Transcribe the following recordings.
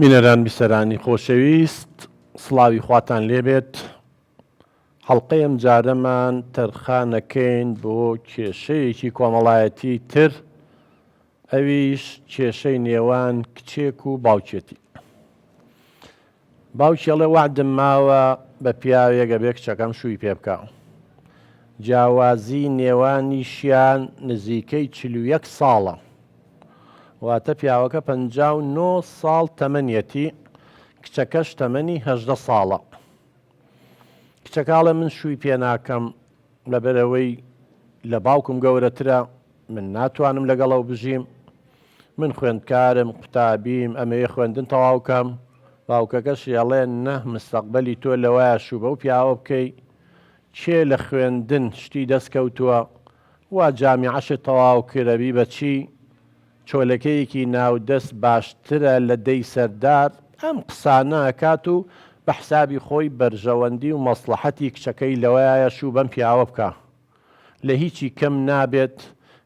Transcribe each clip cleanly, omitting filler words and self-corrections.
مینەران بیسەرانی خۆشەویست، سڵاوی خواتان لێبێت. هەڵقەی ئەم جارەمان تەرخانەکەین بۆ کێشەیەکی کۆمەڵایەتی تر، ئەویش کێشەی نێوان کچێک و باوکێتی. باوکێڵێ وعدم ماوە بە پیاوێک ئەبێ کچەکەم شووی پێ بکە. جیاوازی نێوانیشیان نزیکەی 41 ساڵە، واتە پیاوەکە 59 ساڵ تەمەنیەتی، کچەکەش تەمەنی 18 ساڵە. کچەکاڵە من شووی پێ ناکەم لەبەرەوەی لە باوکم گەورەترە، من ناتوانم لەگەڵەوە بژیم، من خوێندکارم، قوتابیم، ئەمەیە خوێندن تەواوکەم. باوکەکەش ئەڵێ نە، مستەقبەلی تۆ لەوایە شوو بەو پیاوە بکەی، چێ لە خوێندن شتی دەستکەوتووە، وا جامیعەشت تەواو کرەبی بەچی چۆلەکەیەکی ناودەست باشترە لە دەی سەردار. ئەم قسانە ئەکات و بە حسابی خۆی بەرژەوەندی و مەسلحەتی کچەکەی لەوایە شوو بەم پیاوە بکە، لە هیچی کەم نابێت.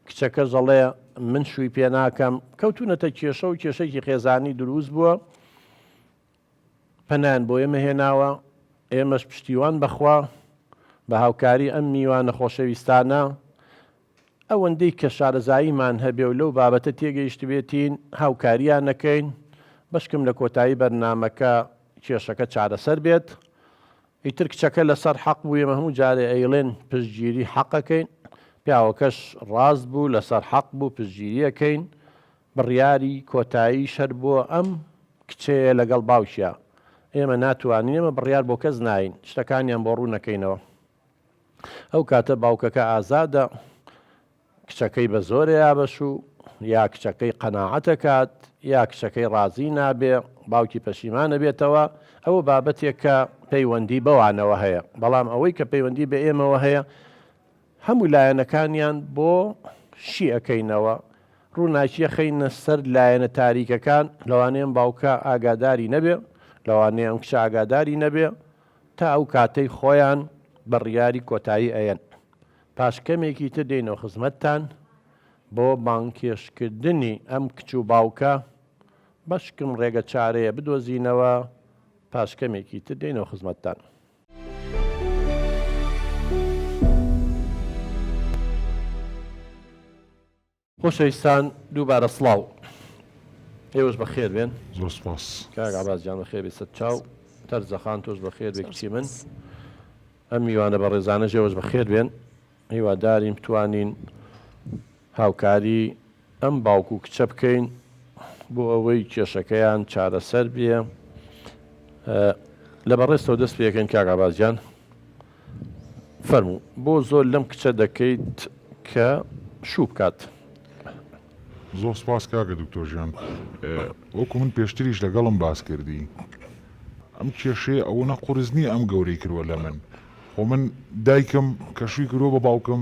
کچەکە ژەڵێ من شووی پێ ناکەم. کەوتونەتە کێشە و کێشەی خێزانی دروست بووە، پەنان بۆ ئێمە هێناوە، ئێمەش پشتیوان بەخوا بە هاوکاری ئەم میوانە خۆشەویستانە ئەوەندەی کە شارەزاییمان هەبێ و لەو بابەتە تێگەیشت بێتین هاوکاریان نەکەین، بەشکم لە کۆتایی بەرنامەکە کێشەکە چارەسەر بێت. ئیتر کچەکە لەسەر حەق بوو، ئێمە هەموو جارێ ئەیڵێن پشتگیری حەقەکەین، پیاوەکەش ڕاست بوو، لەسەر حەق بوو، پشتگیریەکەین. بڕیاری کۆتایی شەر بووە ئەم کچەیە لەگەڵ باوکیە، ئێمە ناتوانین، ئێمە بڕیار بۆ کەس ناین، شتەکانیان بۆ ڕوو نەکەینەوە. ئەو کاتە باوکەکە ئازادە، کچەکەی بە زۆرە یابەش و یا کچەکەی قەناعەتەکات یا کچەکەی ڕازی نابێ، باوکی پەشیمانە بێتەوە. ئەوە بابەتێک کە پەیوەندی بەوانەوە هەیە، بەڵام ئەوەی کە پەیوەندی بە ئێمەوە هەیە هەموو لایەنەکانیان بۆ شی ئەەکەینەوە، ڕووناکیە خەینە سەر لایەنە تاریکەکان، لەوانەیەم باوکە ئاگاداری نەبێ، لەوانەیە ئەم کچە ئاگاداری نەبێ، تا ئەو کاتەی خۆیان بڕیاری کۆتایی ئەیەن. پاشکەمێکی تر دێنەوە خزمەتتان بۆ بانکێشکردنی ئەم کچ و باوکە، بەشکم ڕێگە چارەیە بدۆزینەوە، پاشکەمێکی تر دێنەوە خزمەتتان. خۆشەویستان، دووبارە سڵاو، ئێوەش بەخێر بێن. زۆر سپاس. کاک عەباسجان بەخێر بێ، سەد چاو. تەرزەخان تۆش بەخێر بێ کچی من. ئەم میوانە بە ڕێزانەش ئێوەش بەخێر بێن. هیوادارین بتوانین هاوکاری ئەم باوک و کچە بکەین بۆ ئەوەی کێشەکەیان چارەسەر بێ. لە بەڕێستەوە دەست پێەکەین کاک عەباسجان، فەرموو بۆ زۆر لەم کچە دەکەیت کە شوو بکات. زۆر سپاس کاکە دکتۆر ژیان، وەکو من پێشتریش لەگەڵم باس کردی، ئەم کێشەیە ئەوە قورس نییە ئەم گەورەی کردووە لە من. خۆ من دایکم کە شووی کردووە بە باوکم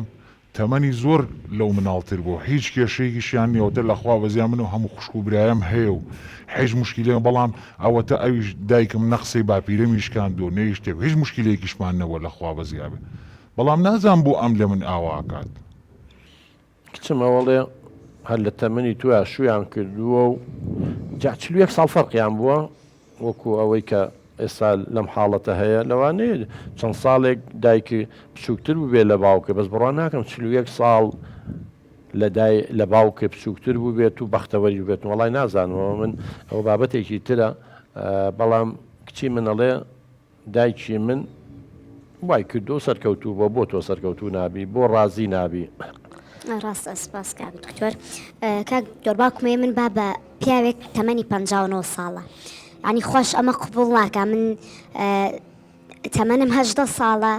تەمەنی زۆر لەو مناڵتر بوو، هیچ کێشەیەکیشیان نیەوەتە لەخوا بەزیان من و هەموو خوشک و برایەم هەیە و هیچ مشکلێ، بەڵام ئەوەتە ئەویش دایکم نەخسەی باپیرە میشکاند و نەیشتێک هیچ مشکلێکیشمان نەبووە لەخوا بەزیابێ، بەڵام نازان بۆ ئەم لە من ئاواکات. کچم ئەوەڵێ هەر لە تەمەنی توە شویان کردووە و جا 41 ساڵ فەرقیان بووە، وەکو ئەوەی کە ئێستا لەم حاڵەتە هەیە. لەوانەیە چەند ساڵێک دایکی بچووکتر بوو لە باوکە، بەس بڕوان ناکەم 41 ساڵ لە باوکە بچووکتر بوو بێت و بەختەوەری بێت، وەڵای نازانەوە، من ئەو بابەتێکی ترە. بەڵام کچی منەڵێ دایکی من وای کردو سەرکەوتوو بۆ تۆ سەرکەوتوو نابی، بۆ ڕازی نابی. ڕاستە، سپاس کاک دکتۆر. کاک دکتۆر، باوکمێ من با بە پیاوێک تەمەنی 59 ساڵە، ینی خۆش ئەمە قبوڵ ناکە، من تەمەنم 18 ساڵە،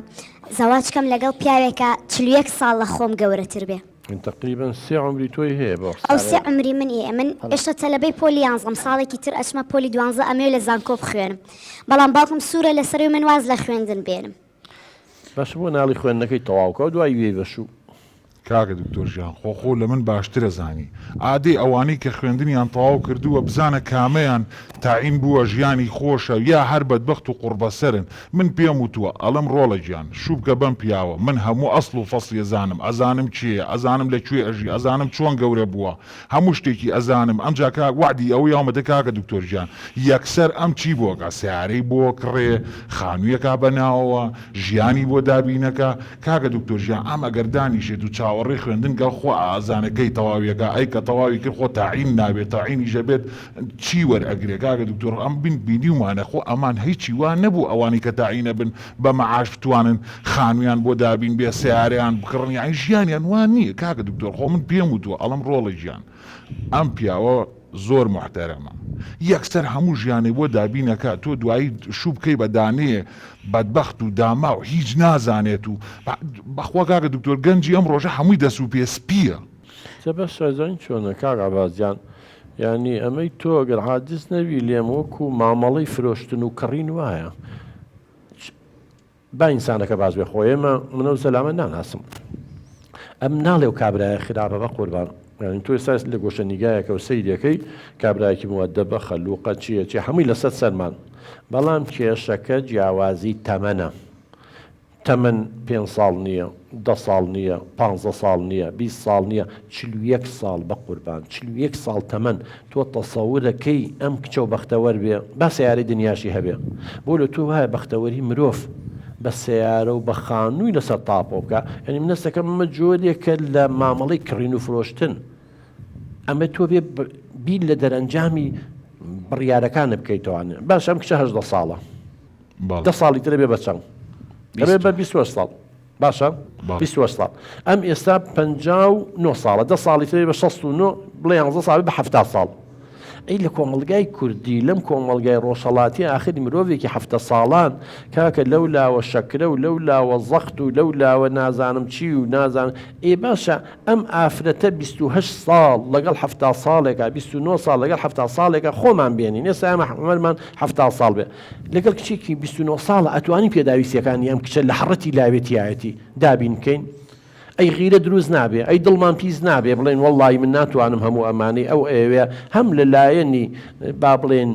زەواجکەم لەگەڵ پیاوێکە 41 ساڵ لە خۆم گەورەتر بێ. تقریبا 3 عمری تۆی هەیە بۆ ئەو 3 عمری من ئێ، من ئێشتا تەلەبەی پۆلی 11 ساڵێکی تر ئەچمە پۆلی 12 ئەمێ لە زانکۆ بخوێنم، بەڵام باوکم سوورە لەسەر من واز لە خوێندن بێنم. باش بۆ ناڵی خوێندنەکەی تەواوکە و دوای وێ بەشوو. کاکە دکتۆرژیان خۆ لە من باشترە زانی ئادەی ئەوانەی کە خوێندنیان تەواو کردووە بزانە کامەیان تاعین بووە ژیانی خۆشە یا هەر بەدبەخت و قوربەسەرن من پێم وتووە ئەڵەم ڕۆڵە گیان شوبکە بەم پیاوە من هەموو ئەسڵ و فەسڵی ئەزانم ئەزانم چییە ئەزانم لەکوێ ئەژی ئەزانم چۆن گەورە بووە هەموو شتێکی ئەزانم ئەمجا وعدی ئەوەی ئەومەدە کاکە دکتۆرژیان یەکسەر ئەم چی بۆکە سیارەی بۆ کڕێ خانوویەکە بەناوەوە ژیانی بۆ دابینەکە کاکە دکتۆرژیان ئەم ئەگەردانیشێت و چاوەڕێ خوێندن گەڵ خۆ ئازانەکەی تەواویەکە ئەی کە تەواوی کرد خۆ تاعین نابێت تاعینیشە بێت چی وەرئەگرێ کاکە دکتۆر ئەم بینیومانە خۆ ئەمان هیچی وان نەبوو ئەوانی کە تاعینە بن بە مەعاش بتوانن خانوویان بۆ دابین بێ سیارەیان بکڕن یانی ژیانیان وان نییە کاکە دکتۆر خۆ من پێم وتووە ئەڵەم ڕۆڵی ژیان ئەم پیاوە زۆر محتەرەمە یەکسەر هەموو ژیانێ بۆ دابینەکە تۆ دوایی شوو بکەی بە دانەیە بەدبەخت و داما و هیچ نازانێت و بەخوا کاکە دکتۆر گەنجی ئەم ڕۆژە هەمووی دەست و پێسپیە بەس شازان چۆنە کاک عەباسجان یعنی ئەمەی تۆ ئەگەر حادث نەوی لێم وەکو مامەڵەی فرۆشتن و کڕین وایە با ئینسانەکە باز بێ خۆی ئێمە منە و سەلامە ناناسم ئەم ناڵێ و کابرایە خراپە بە قوربان یعنی تۆ ئێستا لە گۆشە نیگایەکە و سەیرەکەی کابرایەکی مودەبە خەلووقە چیە هەمووی لەسەر سەرمان بەڵام کێشەکە جیاوازی تەمەنە تەمەن 5 ساڵ نییە 10 ساڵ نییە 15 ساڵ نییە 20 ساڵ نییە 41 ساڵ بە قوربان 41 ساڵ تەمەن تۆ تەسەورەکەی ئەم کچە و بەختەوەر بێ با سیارەی دنیاشی هەبێ بۆ لە تۆ وایە بەختەوەری مرۆڤ بە سیارە و بە خانووی لەسەر تاپۆ بکە یعنی من دەستەکەم ئەمە جۆرێکە لە مامەڵەی کڕین و فرۆشتن ئەمە تۆ بێ بیر لە دەرەنجامی بڕیارەکانە بکەیتەوانێ باش ئەم کچە 18 ساڵە 10 ساڵی ترە بێ بە چەند دەبێ بە 28 ساڵ باشە 28 ساڵ ئەم ئێستا 59 ساڵە 10 ساڵی ترێ بە 69 بڵێ 11 ساڵی بە 70 ساڵ ئەی لە کۆمەڵگای کوردی لەم کۆمەڵگای ڕۆژهەڵاتی ئاخری مرۆڤێکی 7 ساڵان کاکە لەولاوە شەکرە و لەولاوە زەخت و لەولاوە نازانم چی و نازانم ئێ باشە ئەم ئافرەتە 28 ساڵ لەگەڵ 7 ساڵێکە 29 ساڵ لەگەڵ 7 ساڵێکە خۆمان بێنین ئێستا ئەمە عومەرمان 7 ساڵ بێ لەگەڵ کچێکی 29 ساڵە ئەتوانی پێداویستیەکانی ئەم کچە لە حڕەتی لاوێتیایەتی دابین بکەین ئەی غیرە دروست نابێ ئەی دڵمان پیس نابێ بڵێن وەڵڵی من ناتوانم هەموو ئەمانەی ئەو ئێوێ هەم لەلایەنی با بڵێن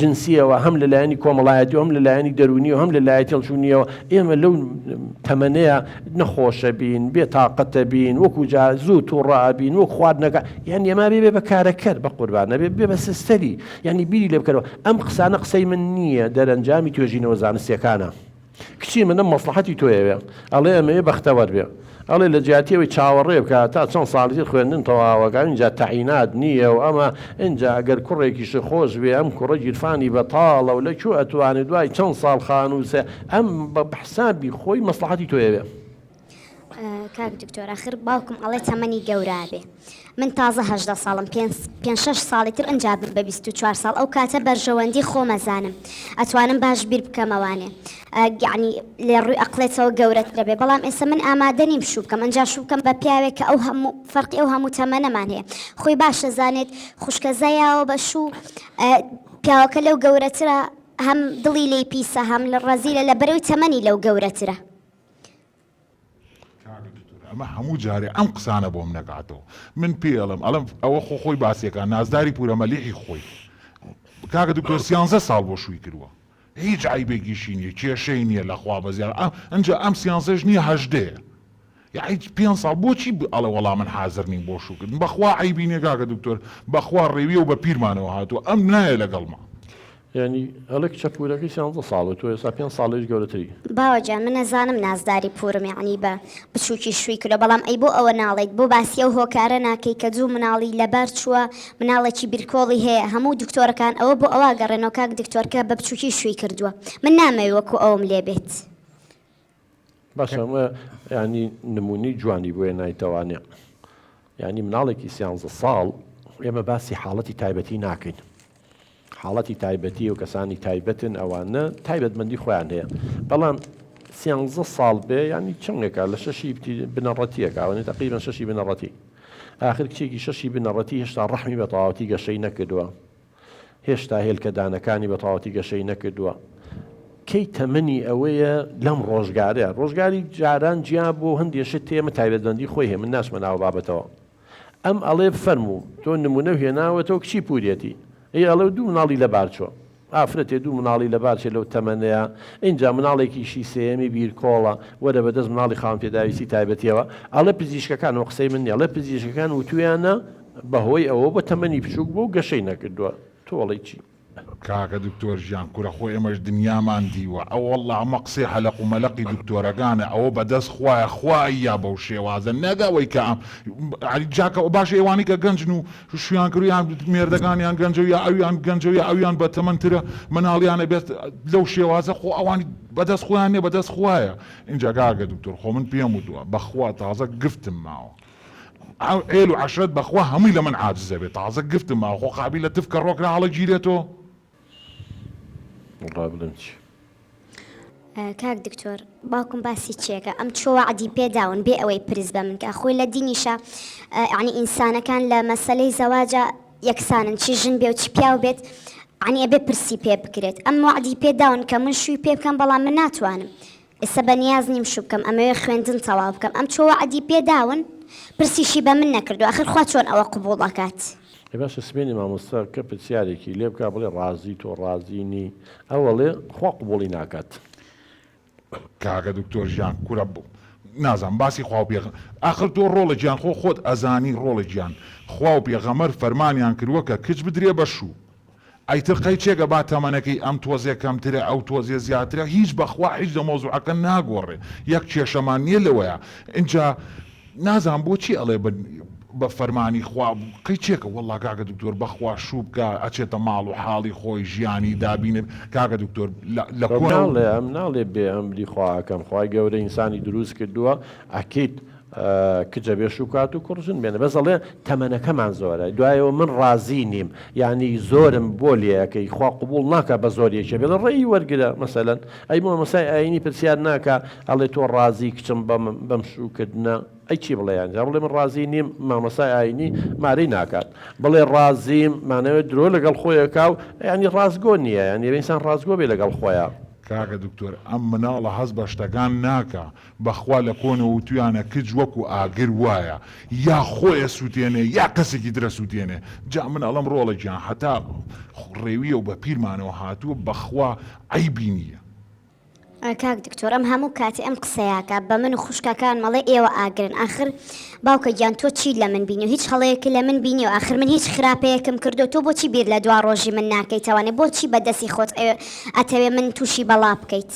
جنسیەوە هەم لەلایەنی کۆمەڵایەتی و هەم لەلایەنی دەرونی و هەم لەلایەتی هەڵچوونیەوە ئێمە لەو تەمەنەیە نەخۆشە بین بێتاقەتە بین وەکو جا زوو تووڕابین وەک خواردنەکە یعنی ئەما بێ بە کارەکەر بە قوربانە بێ بە سستەری یعنی بیری لێ بکەرەوە ئەم قسانە قسەی من نییە دەرەنجامی توێژینەوە زانستیەکانە کچی منە مەسلحەتی تۆیەوێ ئەڵێ ئەمەیە بەختەوەر بێ ئەڵێ لە جیاتیەوەی چاوەڕێ بکە تا چەند ساڵی خوێندن تەواوەکە اینجا تەعینات نییە و ئەمە اینجا ئەگەر کوڕێکیش خۆش بێ ئەم کوڕە گیرفانی بەتاڵە و لەکوێ ئەتوانێت دوای چەند ساڵ خانووسێ ئەم بە حسابی خۆی مەسلحەتی تۆیەوێ کاک دکتۆر ئاخر باوکم ئەڵێ تەمەنی گەورابێ من تازە 18 ساڵم 5-6 ساڵی تر ئەنجا بە 24 ساڵ ئەو کاتە بەرژەوەندی خۆمەزانم ئەتوانم باش بیر بکەمەوانێ یعنی لێ ڕووی ئەقلێتەوە گەورەترە بێ بەڵام ئێستا من ئامادە نیم شوو بکەم ئەنجا شوو بکەم بە پیاوێک کە ئەو هەموو فەرقی ئەو هەموو تەمەنەمان هەیە خۆی باشە زانێت خوشکە زەیاوە بە شوو پیاوەکە لەو گەورەترە هەم دڵی لێی پیسە هەم لە ڕەزیلە لە بەرەوەی تەمەنی لەو گەورەترە ئەمە هەموو جارێ ئەم قسانە بۆم نەکاتەوە من پێڵم ئەڵم ئەوە خۆی باسیەکە نازداری پورەمەلیحی خۆی کاکە دکتۆر 13 ساڵ بۆ شووی کردووە هیچ عیبێکیشی نییە کێشەی نییە لەخوا بەزیار ئەنجا ئەم 13 نییە 18 یاعی 5 ساڵ بۆچی ئەڵە وەڵام من حازر نیم بۆ شووکردن بەخوا عیبی نییە کاکە دکتۆر بەخوا ڕێویە و بە پیرمانەوە هاتووە ئەم نایە لەگەڵما ینی ئەلە کچە پورەکەی 13 ساڵە تۆ ئێستا 5 ساڵێک گەورەتری باوەجان من نەزانم نازداری پورم یعنی بە بچووکی شووی کردە بەڵام ئەی بۆ ئەوە ناڵێت بۆ باسی ئەو هۆکارە ناکەی کە جوو مناڵی لەبەر چووە مناڵێکی بیرکۆڵی هەیە هەموو دکتۆرەکان ئەوە بۆ ئەوە گەڕێنەوە کاک دکتۆرکە بە بچووکی شووی کردووە من نامەوێ وەکو ئەوم لێ بێت باشە ئەمە ینی نمونی جوانی بۆیە نایتەوانێ ینی مناڵێکی 13 ساڵ ئێمە باسی حاڵەتی تایبەتی ناکەین حاڵەتی تایبەتی و کەسانی تایبەتن ئەوانە تایبەتمەندی خۆیان هەیە بەڵام 13 ساڵ بێ ینی چەندێکە لە 6 بنەڕەتیەکە ئەوانێت تقریبا 6 بنەڕەتی ئاخر کچێکی 6 بنەڕەتی هێشتا ڕەحمی بە تەواوەتی گەشەی نەکردووە هێشتا هێلکەدانەکانی بە تەواوەتی گەشەی نەکردووە کەی تەمەنی ئەوەیە لەم ڕۆژگارەیە ڕۆژگاری جاران گیان بۆ هەندێشت تێمە تایبەتبندی خۆی هەیە من ناسمە ناو بابەتەوە ئەم ئەڵێ فەرموو تۆ نمونە هێناوەتەوە کچی پورێتی ئەڵێ دوو مناڵی لەبار چۆ ئافرەتێ دوو مناڵی لەبار چێ لەو تەمەنەیە اینجا مناڵێکیشی سێمی بیرکۆڵە وەرە بەدەست مناڵی خاوەن پێداویستی تایبەتیەوە ئەڵێ پزیشکەکان وە قسەی من ئەڵێ پزیشکەکان وتویانە بەهۆی ئەوە بە تەمەنی پشوک بۆ گەشەی نەکردووە تۆڵی چی کاکە دکتۆر ژیان کوورە خۆی ئێمەش دنیامان دیوە ئەو وەڵڵا ئەمە قسەی حەلەق و مەلەقی دکتۆرەکانە ئەوە بەدەست خوایە خوای یا بەو شێوازە نەگەوەی کە جاکە باش ئێوانی کە گەنجن و شویان کردیان مێردەکانیان گەنجە یا ئەویان گەنجە یا ئەویان بە تەمەنترە مناڵیانە بێت لەو شێوازە خۆ ئەوانی بەدەست خۆیان نیە بەدەست خوایە اینجا کاکە دکتۆر خۆ من پێم وتووە بەخوا تازە گفتم ماوە ئێل و عەشرەت بەخوا هەمووی لە من عاجزە بێت تازە گفتم ماوە خۆ قابل لە تفکە ڕۆکرا هەڵە گیرێتەوە کاک دکتۆر باوکم باسی چێکە ئەم چۆوە عەدی پێداون بێ ئەوەی پرس بە من کە خۆی لە دینیشە عنی ئینسانەکان لە مەسەلەی زەواجە یەکسانن چی ژن بێ و چی پیاو بێت عنی ئەبێ پرسی پێ بکرێت ئەم وعدی پێداون کە من شووی پێ بکەم بەڵام من ناتوانم ئێستا بە نیاز نیم شو بکەم ئەمەوێ خوێندن تەواو بکەم ئەم چۆوە عەدی پێداون پرسیشی بە من نەکردو ئاخر خوا چۆن ئەوە قبوڵ دەکات باش سبێنی مامۆستا کە پرسیارێکی لێ بکە بڵێ ڕازی تۆ ڕازینی ئەوەڵێ خوا قبوڵی ناکات کاکە دکتۆر ژیان کوورە بوو نازانم باسی خوا و پێغەمبەر ئاخر تۆ ڕۆڵە گیان خۆت ئەزانی ڕۆڵە گیان خوا و پێغەمبەر فەرمانیان کردووە کە کچ بدرێ بە شوو ئەیتر قەی چێگە با تەمەنەکەی ئەم تۆزێ کەمترە ئەو تۆزیە زیاترە هیچ بەخوا هیچ لە مۆزوعەکە ناگۆڕێ یەک کێشەمان نییە لەوەیە اینجا نازانم بۆچی ئەڵێ بە فەرمانی خوا قەی چێکە وەڵڵا کاکە دکتۆر بەخوا شوو بکە ئەچێتە ماڵ و حاڵی خۆی ژیانی دابینێ کاکە دکتۆر لە کۆناڵێ ئەم ناڵێ بێ ئەمری خواکەم خوای گەورە ئینسانی دروست کردووە ئەکەیت کچە بێ شوکات و کوڕژن بێنە بەس ئەڵێ تەمەنەکەمان زۆرە دوایەوە من ڕازی نیم یعنی زۆرم بۆ لێەکەی خوا قبوڵ ناکە بە زۆریەکە بێت ڕێی وەرگرە مەسەلەن ئەی مەسای ئاینی پرسیار ناکە ئەڵێ تۆ ڕازی کچم بەم شوکردنە ئەی چی بڵێیان بڵێ من ڕازی نیم مامەسای ئاینی مارەی ناکات بڵێ ڕازیم مانەوێت درۆ لەگەڵ خۆیەکە و ینی ڕازگۆ نییە یعنی ئینسان ڕازگۆ بێ لەگەڵ خۆیان کاکە دکتۆر ئەم مناڵە هەز بە شتەکان ناکە بەخوا لە کۆنەوە تویانە کچ وەکو ئاگر وایە یا خۆیە سووتێنێ یا کەسێکی درە سووتێنێ جا من ئەڵەم ڕۆڵە گیان هەتا ڕێویە و بە پیرمانەوە هاتووە بەخوا عەیبی نییە کاک دکتۆر ئەم هەموو کاتی ئەم قسەیاکە بە من و خوشکەکان مەڵێ ئێوە ئاگرن ئاخر باوکە گیان تۆ چی لە من بینی و هیچ هەڵەیەکی لە من بینی و ئاخر من هیچ خراپەیەکم کردو تۆ بۆچی بیر لە دوا ڕۆژی من ناکەیتەوانێ بۆچی بەدەستی خۆت ئەتەوێ من تووشی بەڵا بکەیت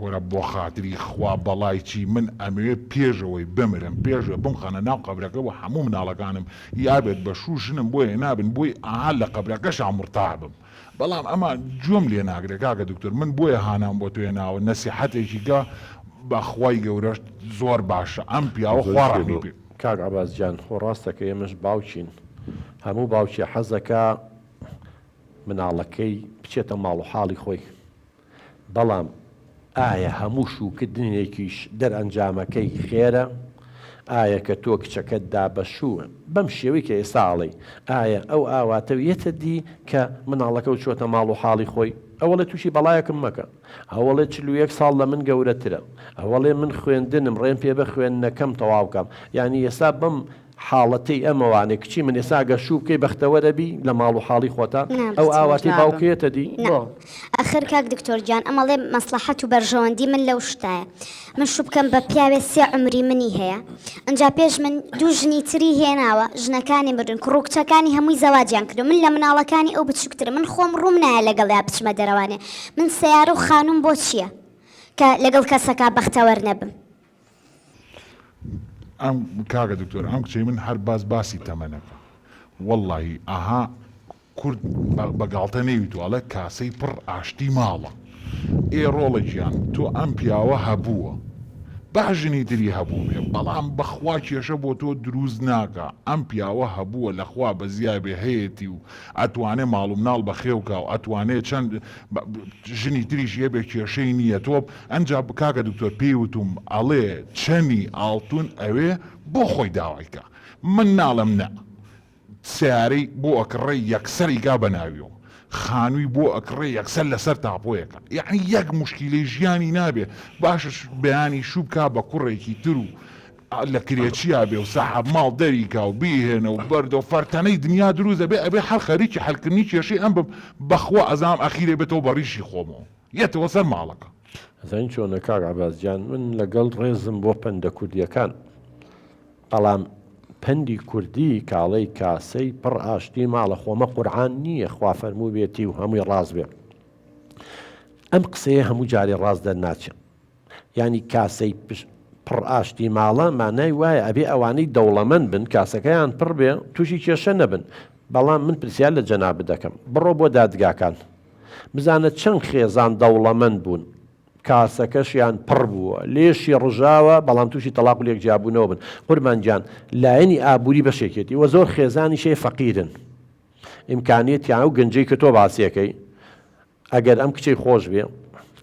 وەرە بۆ خاتری خوا بەڵای چی من ئەمەوێ پێشەوەی بمرم پێشە بم خەنە ناو قەبرەکەەوە هەموو مناڵەکانم یابێت بە شوشنم بۆیە نابن بۆی ئاها لە قەبرەکەشان مرتاحبم بەڵام ئەمە جۆم لێ ناگرێت کاکە دکتۆر من بۆیە هانام بۆ توێ ناوە نەسیحەتێکیگە بەخوای گەورەش زۆر باشە ئەم پیاوە خواڕانی پێ کاک عەباسجان خۆ ڕاستەکە ئێمەش باوچین هەموو باوکی حەزەکە مناڵەکەی بچێتە ماڵ و حاڵی خۆی بەڵام ئایا هەموو شوکردنێکیش دەرئەنجامەکەی خێرە ئایا کە تۆ کچەکەتدا بەشووە بەم شێوەی کە ئێساڵی ئایا ئەو ئاواتەویەتە دی کە مناڵەکە و چۆتە ماڵ و حاڵی خۆی ئەوەڵێ تووشی بەڵایەکم مەکە ئەوەڵێ 41 ساڵ لە من گەورەترە ئەوەڵێ من خوێندنم ڕێم پێ بە خوێندنەکەم تەواو بکەم یعنی ئێستا بم حاڵەتی ئەمەوانێ کچی من ئێستا گە شوو بکەی بەختەوەرەبی لە ماڵ و حاڵی خۆتا ئەو ئاواتی باوکێتە دی ئەخر کاک دکتۆر گیان ئەمەڵێ مەسلحەت و بەرژەوەندی من لەو شتایە من شوو بکەم بە پیاوێ 3 عمری منی هەیە ئەجا پێش من 2 ژنی تری هێناوە ژنەکانی مردن کوڕکچەکانی هەمووی زەواجیان کردو من لە مناڵەکانی ئەو بچووکتر من خۆم ڕووم نایە لەگەڵیا بچمە دەرەوانێ من سیارە و خانوم بۆ چییە کە لەگەڵ کەسەکە بەختەوەر نەبم ئەم کاکە دکتۆر ئەم کچەی من هەر باسی تەمەنەکە وەڵڵاهی ئاها کورد بەگاڵتە نەیویتوالە کاسەی پڕ ئاشتی ماڵە ڕۆڵە گیان تۆ ئەم پیاوە هەبووە باژنی تری هەبوو بێ بەڵام بەخوا کێشە بۆ تۆ دروست ناکە ئەم پیاوە هەبووە لەخوا بە زیابێ هەیەی و ئەتوانێ ماڵ و مناڵ بەخێوکە و ئەتوانێت چەند ژنی تریش یە بێ کێشەی نییە تۆ ئەنجا کاکە دکتۆر پێی وتم ئەڵێ چەنی ئاڵتون ئەوێ بۆ خۆی داوایکە من ناڵم نە سیارەی بۆ ئەکڕێ یەکسەری گا بەناویەوە خانووی بۆ ئەکڕێ یەکسەر لەسەر تاپۆیەکە یعنی یەک مشکیلەی ژیانی نابێ باشش بەیانی شوو بکا بە کوڕێکی تر و لە کرێچیا بێ و سەحەب ماڵ دەریکا و بیهێنە و بەردە و فەرتەنەی دنیا دروست دەبێ ئەبێ هەر خەریکی حەلکردنی کێشەی ئەم بەخوا ئەزام ئەخیرێ بێتەوە بە ڕیشی خۆمەوە یەتەوە سەر ماڵەکە. زین چۆنە کاک عەباسجان من لەگەڵ ڕێزم بۆ پەندە کوردیەکان بەڵام پەندی کوردی کاڵەی کاسەی پڕ ئاشتی ماڵە خۆمە قورعان نییە خوا فەرموو بێتی و هەمووی ڕاست بێ ئەم قسەیە هەموو جارێ ڕاست دەرناچێت ینی کاسەی پڕ ئاشتی ماڵە مانای وایە ئەبێ ئەوانەی دەوڵەمەند بن کاسەکەیان پڕ بێ تووشی کێشە نەبن بەڵام من پرسیار لە جەناب دەکەم بڕۆ بۆ دادگاکان بزانە چەند خێزان دەوڵەمەند بوون کاسەکەشیان پڕ بووە لێشی ڕژاوە بەڵام تووشی تەلاق و لێک جیابوونەوە بن قوربانجان لایەنی ئابووری بەشێکێتی وە زۆر خێزانی شێ فەقیرن ئیمکانیەتیان و گەنجەی کە تۆ باسیەکەی ئەگەر ئەم کچەی خۆش بێ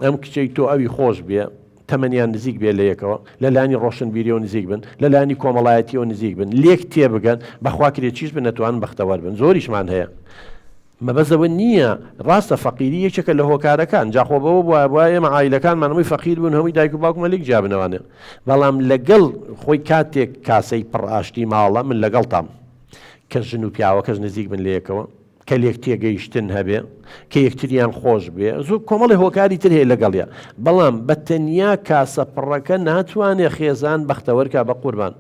ئەم کچەی تۆ ئەوی خۆش بێ تەمەنیان نزیک بێ لە یەکەوە لە لانی ڕۆشنبیریەوە نزیک بن لە لانی کۆمەڵایەتیەوە نزیک بن لێک تێبگەن بەخوا کرێکیش بن نەتوان بەختەوەر بن زۆریشمان هەیە مەبەزەوە نییە ڕاستە فەقیری یەکێکە لە هۆکارەکان جاخۆ بەوە وایە ئێمە عایلەکانمان هەمووی فەقیر بوون هەمووی دایک و باوکمە لێک جابنەوانێ بەڵام لەگەڵ خۆی کاتێک کاسەی پڕ ئاشتی ماڵە من لەگەڵ تام کە ژن و پیاوەکەش نزیک بن لە یەکەوە کە لێک تێگەیشتن هەبێ کە یەکتریان خۆش بێ زۆر کۆمەڵی هۆکاری تر هەیە لەگەڵیە بەڵام بە تەنیا کاسە پڕەکە ناتوانێ خێزان بەختەوەرکە بە قوربان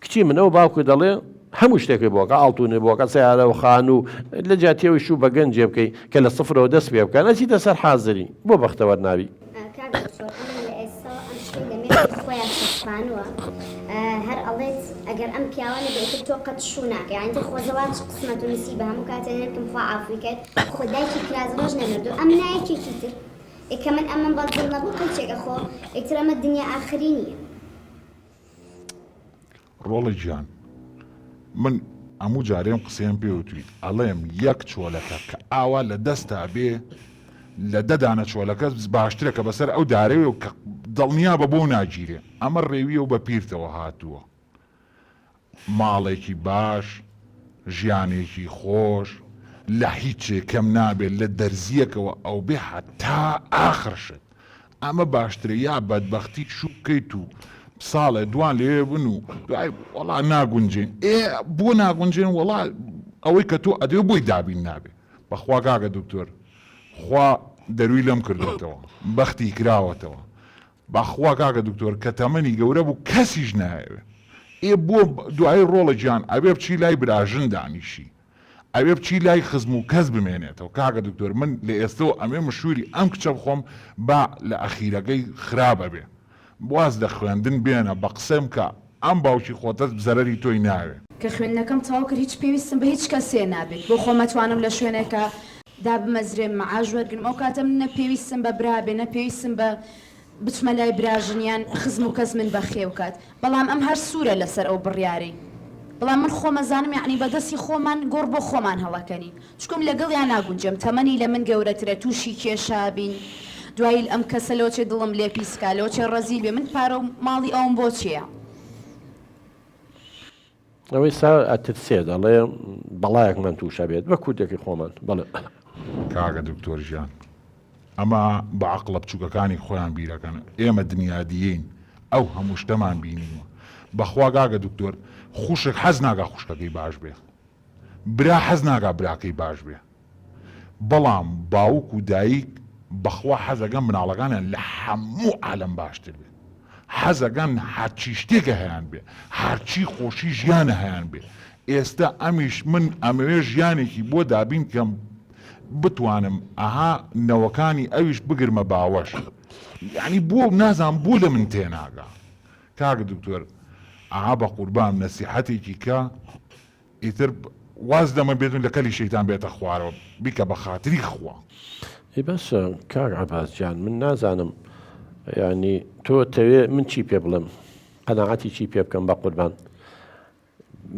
کچی منەوە باوکو دەڵێ هەموو شتێکی بۆکە ئاڵتونی بۆکە سیارە و خان و لە جاتیەوەی شوو بە گەنجێ بکەی کە لە سفرەوە دەست پێ بکە نەچیتە سەر حازری بۆ بەختەوەر ناوی خۆیان شەشپانوە هەر ئەڵێت ئەگەر ئەم پیاوانە بێتتر تۆ قەت شوو ناکە یعنی خۆزەوات قسمەت و نسی بە هەموو کاتێنێکم خوا عافوی کرد خۆدایکی کرازڕۆژ نەمردو ئەم نایەکێکی تر ئێکە من ئەمەم بەڵدڵ نەبوو قەلچێکە خۆ ئێکتر ئەمە دنیا ئاخری نییە. ڕۆڵی گیان من هەموو جارێم قسەیان پێوتوی ئەڵێم یەک چۆلەکە کە ئاوا لە دەستا بێ لە دەدانە چۆلەکە باشترەکە بەسەر ئەو دارەوێ و کە دڵنیا بە بۆ ناگیرێ ئەمە ڕێویە و بە پیرتەوە هاتووە ماڵێکی باش ژیانێکی خۆش لە هیچێ کەم نابێت لە دەرزیەکەوە ئەو بێ هەتا ئاخرشت ئەمە باشترە یا بەدبەختی چوو بکەیت و ساڵێ دوان لێ بن و دوای وەڵا ناگونجێن بۆ ناگونجێن وەڵا ئەوەی کە تۆ ئەدێ بۆی دابین نابێ بەخوا کاکە دکتۆر خوا دەروی لەم کردوێتەوە بەختی کراوەتەوە بەخوا کاکە دکتۆر کە تەمەنی گەورە بوو کەسیش نایەوێ بۆ دوای ڕۆڵە گیان ئەبێ بچی لای براژن دانیشی ئەوێ بچی لای خزم و کەس بمێنێتەوە کاکە دکتۆر من لە ئێستەوە ئەمێ مشووری ئەم کچە بخۆم با لە ئەخیرەکەی خراپە بێ باز لە خوێندن بێنە بە قسەم کە ئەم باوکی خۆتەت زەرەری تۆی ناوێ کە خوێندنەکەم تەواو کرد هیچ پێویستم بە هیچ کەسێ نابێت بۆ خۆمەتوانم لە شوێنێکە دا بمەزرێم مەعاش وەرگرم ئەو کاتە من نەپێویستم بە برابێ نەپێویستم بە بچمە لای براژنیان خزم و کەس من بەخێوکات بەڵام ئەم هەر سوورە لەسەر ئەو بڕیارەی بەڵام من خۆمەزانم یعنی بەدەستی خۆمان گۆڕ بۆ خۆمان هەڵەکەنی چکم لەگەڵ یان ناگونجم تەمەنی لە من گەورەترە تووشی کێشابین دوای ئەم کەسە لۆچێ دڵم لێ پیسکا لۆچێ ڕەزیل بێ من پارە و ماڵی ئەوم بۆ چییە؟ ئەوەی سا ئەترسێ دەڵێ بەڵایەکمان تووشە بێت بە کوردێکی خۆمان بەڵێ کاکە دکتۆر ژیان ئەمە بە عەقڵە بچووکەکانی خۆیان بیرەکەن ئێمە دنیادیین ئەو هەموو شتەمان بینیوە بەخوا کاکە دکتۆر خوشک حەز ناگا خوشکەکەی باش بێ برا حەز ناگا براکەی باش بێ بەڵام باوک و دایک بەخوا حەزەکەن مناڵەکانیان لە هەموو عالەم باشتر بێ حەزەکەن هەرچی شتێکە هەیان بێ هەرچی خۆشی ژیانە هەیان بێ ئێستا ئەمیش من ئەمەوێ ژیانێکی بۆ دابین کەم بتوانم ئەها نەوەکانی ئەویش بگرمە باوەش یعنی بۆ نازان بۆ لە من تێناگا کاکە دکتۆر ئەها بە قوربان نەسیحەتێکی کە ئیتر واز دەمە بێتون لە کەلی شەیتان بێتە خوارەوە بیکە بە خاتری خوا بەسە کاک عەباسجان من نازانم ینی تۆ تەوێ من چی پێ بڵێم قەناعەتی چی پێ بکەم بە قوربان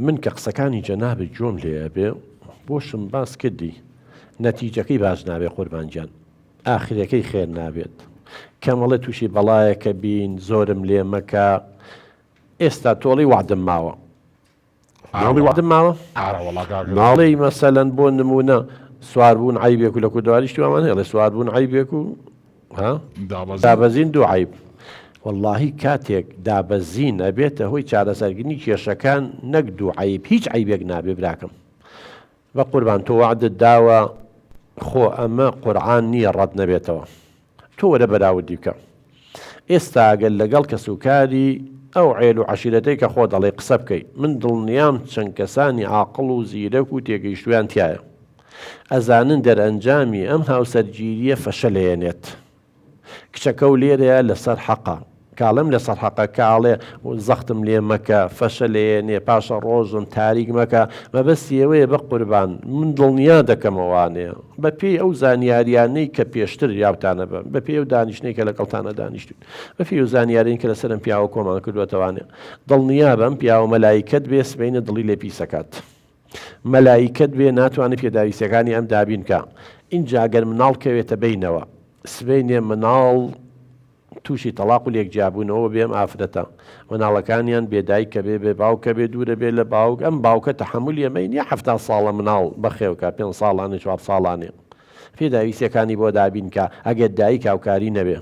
من کە قسەکانی جەنابی جۆم لێ بێ بۆشم باس کردی نەتیجەکەی باش نابێ قوربانجان ئاخرەکەی خێر نابێت کەمەڵێ تووشی بەڵایەکە بین زۆرم لێ مەکە ئێستا تۆڵی وعدم ماوە ماڵی وعدم ماوە ماڵی مەسەلەن بۆ نمونە سواربوون عیبێک و لە کوردەواریشتی ئەمان هێڵێ سواربوون عیبێک و دابەزین دوو عیب. واللهی کاتێک دابەزین ئەبێتە هۆی چارەسەرکردنی کێشەکان نەک دوو عیب، هیچ عیبێک نابێ براکەم. بە قوربان تۆ وعدت داوە خۆ ئەمە قورعان نییە ڕەت نەبێتەوە، تۆ وەرە بەراوردی بکە. ئێستا ئەگەر لەگەڵ کەسوکاری ئەو عێل و عەشیرەتەی کە خۆ دەڵێ قسە بکەیت، من دڵنیام چەند کەسانی عاقڵ و زیرەک و تێگەیشتویان تایە ئەزانن دەرئەنجامی ئەم هاوسەرگیریە فەشەلێنێت. کچەکە و لێرەیە لەسەر حەقا، کاڵم لەسەر حەقە کاڵێ زەختم لێ مەکە، فەشەلێنێ، پاشە ڕۆژم تاریک مەکە، مەبەستی ئەوەیە بە قوربان من دڵنیا دەکەمەوانەیە بە پێی ئەو زانیاریانەی کە پێشتر یاوتانە بە، بە پێی ئەو دانیشتەی کە لەگەڵتانە دانیشتون، بە پێی ئەو زانیارین کە لەسەرم پیاوە کۆمان کردوێتەوانێ. دڵنیا بەم پیاوە مەلایکەت بێ سبەینە دڵی لێ پیسەکات، مەلایکەت بێ ناتوانێت پێداویستەکانی ئەم دابین کە اینجا گەر مناڵ کەوێتە بینەوە سبەینێ مناڵ تووشی تەلاق و لێکجیابوونەوە بێم ئافرەتە، مناڵەکانیان بێدایکە بێ بێ باوکە بێ دوورە بێ لە باوک، ئەم باوکە تەحەمولی ئەمەی نییە 70 ساڵە مناڵ بەخێوکە 5 ساڵانە 4 ساڵانێ پێداویستەکانی بۆ دابین کە ئەگەر دایک هاوکاری نەبێ.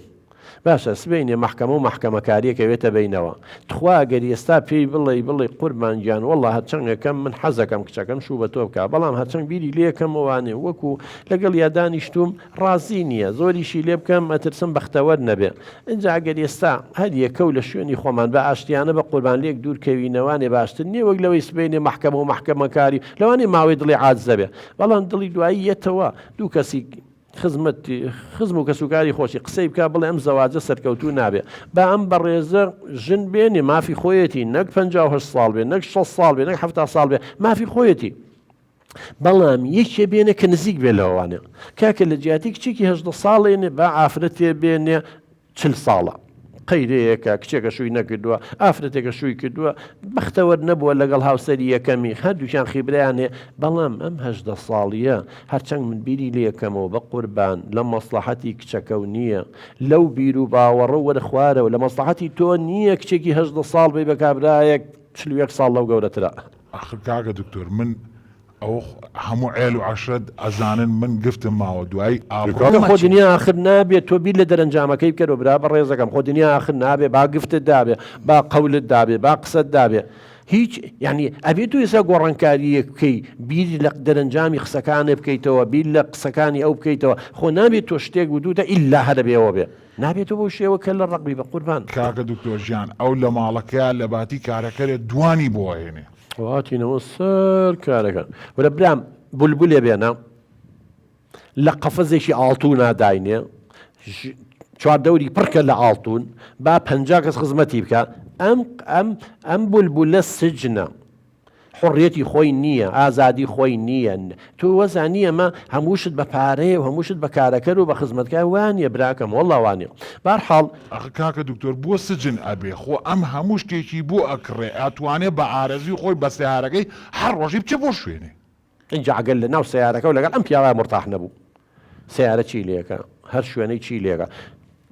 باشە سبەینێ محکەمە و محکەمەکاریەکەوێتە بینەوە. تخوا گەر ئێستا پێی بڵێ قوربانگیان وەڵڵا هەرچەندەکەم من حەزەکەم کچەکەم شوو بە تۆ بکە، بەڵام هەرچەند بیری لێکەمەوانێ وەکو لەگەڵ یادانیشتوم ڕازی نییە، زۆریشی لێ بکەم ئەترسم بەختەوەر نەبێ. اینجا گەر ئێستا هەر یەکە و لە شوێنی خۆمان بە ئاشتیانە بە قوربان لێک دوورکەوینەوانێ باشتر نییە وەک لەوەی سبەینێ محکەمە و محکەمەکاری لەوانێ ماوەی دڵی عاجزە بێ، بەڵام دڵی دوایی یەتەوە دوو کەسی خزم و کەسوکاری خۆشی قسەی بکە بڵێ ئەم زەواجە سەرکەوتوو نابێ، با ئەم بەڕێزە ژن بێنێ مافی خۆیەتی، نەک 58 ساڵ بێ، نەک 6 ساڵ بێ، نەک 70 ساڵ بێ، مافی خۆیەتی. بەڵام یەکێ بێنێ کە نزیک بێ لەوانێ، کاکە لە جیاتی کچێکی 18 ساڵێنێ با ئافرەتێ بێنێ 40 ساڵە قەیرەیەکە کچێکە شووی نەکردووە، ئافرەتێکە شووی کردووە، بەختەوەر نەبووە لەگەڵ هاوسەری یەکەمی، هەردووچیان خیبرایانێ. بەڵام ئەم 18 ساڵیە هەرچەند من بیری لێ یەکەمەوە بە قوربان لە مەسلحەتی کچەکە و نییە، لەو بیر و باوەڕە وەرە خوارەوە لە مەسلحەتی تۆ نییە کچێکی 18 ساڵ بێ بە کابرایەک 41 ساڵ لەو گەورەترە. آخر کاکە دکتۆر من ئەو هەموو عێل و عەشرەت ئەزانن من گفتم ماوە دوایی خۆ دنیا آخر نابێت تۆ بیر لە دەرەنجامەکەی بکەرەوە برا بە ڕێزەکەم، خۆ دنیا آخر نابێ با گفتت دابێ، با قەولت دابێ، با قسەت دابێ، هیچ یعنی ئەبێت تو ئێستا گۆڕانکاریەک بکەی، بیری لە دەرەنجامی قسەکانێ بکەیتەوە، بیر لە قسەکانی ئەو بکەیتەوە، خۆ نابێت تۆ شتێک و دووتە ئیلا هەرەبێەوە بێ، نابێت بۆ شێوە کە لە ڕقبی بە قوربان. کاکە دکتۆر ژیان ئەو لە ماڵەکە لە باتی کارەکەرێت دوانی بۆ هێنێ واتینەوە سەر کارەکەن وەرە برام بولبولێ بێنە لە قەفەزێکی ئاڵتوو ناداینێ چواردەوری پڕکە لە ئاڵتون با 50 کەس خزمەتی بکە، ئەم بولبولە سجنە، حڕیەتی خۆی نییە، ئازادی خۆی نییە. تو وەزانی ئەمە هەمووشت بە پارەیە و هەمووشت بە کارەکەر و بە خزمەتکار وانە براکەم وەڵڵا وانە. بەرحاڵ کاکە دکتۆر بۆ سجن ئەبێ خۆ ئەم هەموو شتێکی بۆ ئەکڕێ ئەتوانێت بە ئارەزوی خۆی بە سیارەکەی هەر ڕۆژی بچێ بۆ شوێنێ. اینجا ئەگەر لە ناو سیارەکە و لەگەڵ ئەم پیاوە مرتاح نەبوو سیارە چی لێکە، هەر شوێنەی چی لێکە.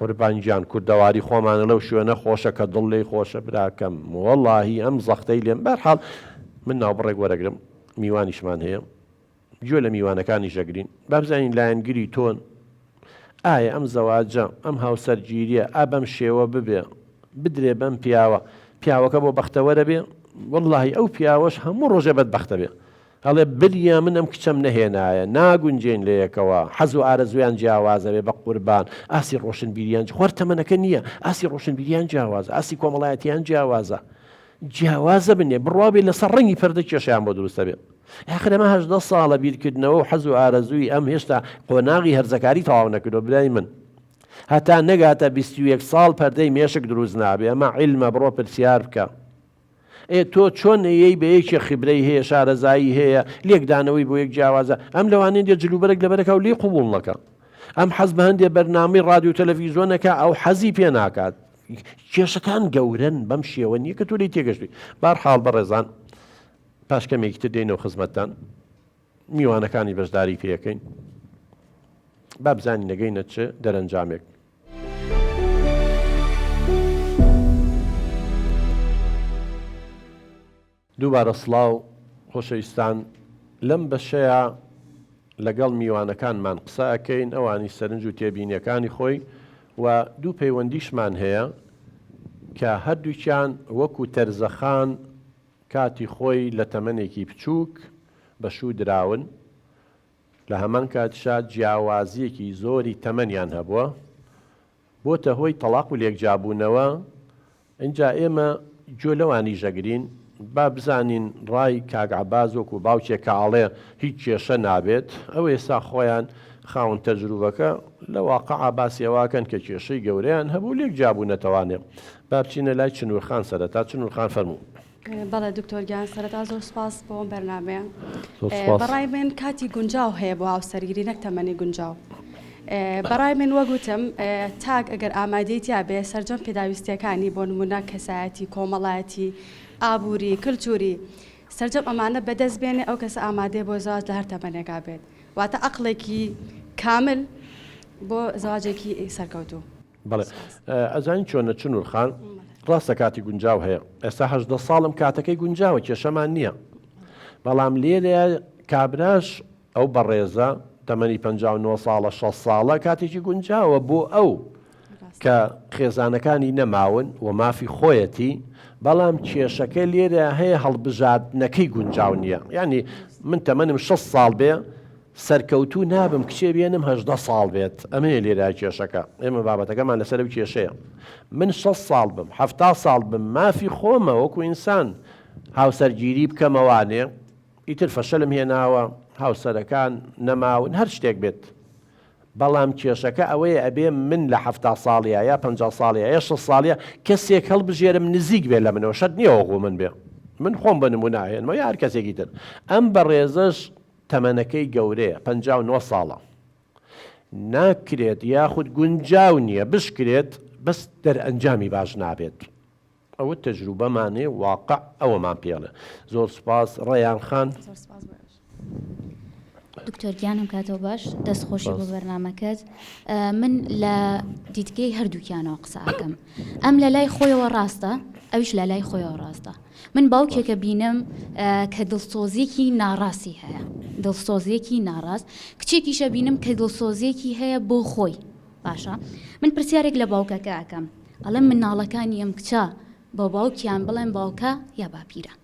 قوربانگیان کوردەواری خۆمانە لەو شوێنە خۆشە کە دڵ لێی خۆشە براکەم وەڵڵاهی ئەم زەختەی لێم. بەرحاڵ من ناوبڕێک وەرەگرم میوانیشمان هەیە، گوێ لە میوانەکانی ژەگرین با بزانین لایەنگری تۆن ئایا ئەم زەواجە ئەم هاوسەرگیریە ئابەم شێوە ببێ بدرێ بەم پیاوەکە بۆ بەختەوەرە بێ. وەڵڵاهی ئەو پیاوەش هەموو ڕۆژێ بەدبەختە بێ، هەڵێ بریە من ئەم کچەم نەهێنایە ناگونجێن لە یەکەوە، حەز و ئارەزویان جیاوازە بێ بە قوربان، ئاسی ڕۆشنبیریان خوار تەمەنەکە نییە، ئاسی ڕۆشنبیریان جیاوازە، ئاسی کۆمەڵایەتیان جیاوازە، جیاوازە بنێ بڕوابێ لەسەر ڕەنگی پەردە کێشیان بۆ دروستە بێ. ئاخر ئەمە 18 ساڵە بیرکردنەوە و حەز و ئارەزووی ئەم هێشتا قۆناغی هەرزەکاری تەواو نەکردو برای من، هەتا نەگاتە 21 ساڵ پەردەی مێشک دروست نابێ. ئەمە عیلمە بڕۆ پرسیار بکە. تۆ چۆن نەیەی بە یەکی خیبرەی هەیە شارەزایی هەیە لێکدانەوەی بۆ یەک جیاوازە، ئەم لەوانەیە دێ جلوبەرێک لەبەرەکە و لێ قوبوڵ نەکە، ئەم حەز بە هەندێک بەرنامەی ڕادیۆ تەلەڤیزیۆنەکە ئەو حەزی پێ ناکات. کێشەکان گەورن بەم شێوە نییە کە تۆ لێی تێگەشتی. بەرحاڵ بەڕێزان پاش کەمێکی تر دێنەوە خزمەتتان میوانەکانی بەشداری پێەکەین با بزانین نەگەینە چ دەرەنجامێک. دووبارە سڵاو خۆشەویستان، لەم بەشەیە لەگەڵ میوانەکانمان قسە ئەکەین ئەوانی سەرنج و تێبینیەکانی خۆی و دوو پەیوەندیشمان هەیە کە هەردووکیان وەکو تەرزەخان کاتی خۆی لە تەمەنێکی بچووک بەشوو دراون لە هەمان کاتشا جیاوازیەکی زۆری تەمەنیان هەبووە بۆتە هۆی تەلاق و لێکجابوونەوە. اینجا ئێمە گوێ لەوانی ژەگرین با بزانین ڕای کاک عەباس وەکو باوکێک کە ئاڵێ هیچ کێشە نابێت ئەو ئێستا خۆیان خاوەن تەجروبەکە لە واقعا باسیەواکەن کە کێشەی گەورەیان هەبوو لێکجابوو نەتەوانێ. با بچینە لای چنوورخان سەرەتا. چنوورخان فەرموو. بەڵێ دکتۆر گیان سەرەتا زۆر سپاس بۆ ئەم بەرنامەیە. بەڕای من کاتی گونجاو هەیە بۆ هاوسەرگیری نەک تەمەنی گونجاو. بەڕای من وەگوتم تاک ئەگەر ئامادەیتیا بێ سەرجەم پێداویستیەکانی بۆ نمونە کەسایەتی کۆمەڵایەتی ئابووری کللتوری سەرجەم ئەمانە بەدەست بێنێ ئەو کەسە ئامادەی بۆ زەواج لە هەر تەمەنێکا بێت واتە عەقڵێکی کامل بۆ زەواجێکی سەرکەوتوو. بەڵێ ئەزانی چۆنە چنوورخان ڕاستە کاتی گونجاو هەیە ئێستا 18 ساڵم کاتەکەی گونجاوە کێشەمان نییە بەڵام لێرە کابراش ئەو بەڕێزە تەمەنی 59 ساڵە 6 ساڵە کاتێکی گونجاوە بۆ ئەو کە خێزانەکانی نەماون و مافی خۆیەتی بەڵام کێشەکە لێرە هەیە هەڵبژاردنەکەی گونجاو نییە. یعنی من تەمەنم 6 ساڵ بێ سەرکەوتوو نابم کچێ بێنم 18 ساڵ بێت ئەمەیە لێرە کێشەکە. ئێمە بابەتەکەمان لەسەر و کێشەیە. من 6 ساڵ بم 70 ساڵ بم مافی خۆمە وەکو ئینسان هاوسەرگیری بکەمەوانێ ئیتر فەشەلم هێناوە هاوسەرەکان نەماون هەر شتێک بێت بەڵام کێشەکە ئەوەیە ئەبێ من لە 70 ساڵیە یا 50 ساڵیە یا 6 ساڵیە کەسێک هەڵبژێرم نزیک بێ لە منەوە شەت نییە وەقوو من بێ من خۆم بە نمونە هێنمە یا هەر کەسێکی تر. ئەم بەڕێزەش تەمەنەکەی گەورەیە 59 ساڵە ناکرێت یاخود گونجاو نییە بشکرێت بەس دەرئەنجامی باش نابێت. ئەوە تەجروبەمانێ واقع ئەوەمان پێڵێ. زۆر سوپاس ڕەیان خان. دکتۆر گیانم کاتەوە باش دەستخۆشی بۆ بەرنامەکەت. من لە دیتگەی هەردووکیانەوە قسە ئەکەم. ئەم لە لای خۆیەوە ڕاستە ئەویش لە لای خۆیەوە ڕاستە. من باوکێکە بینم کە دڵسۆزیەکی ناڕاستی هەیە دڵسۆزیەکی ناڕاست کچێکیشە بینم کە دڵسۆزیەکی هەیە بۆ خۆی باشە. من پرسیارێک لە باوکەکە ئەەکەم ئەڵێم مناڵەکانی ئەم کچە بۆ باوکیان بڵێن باوکە یا باپیرە.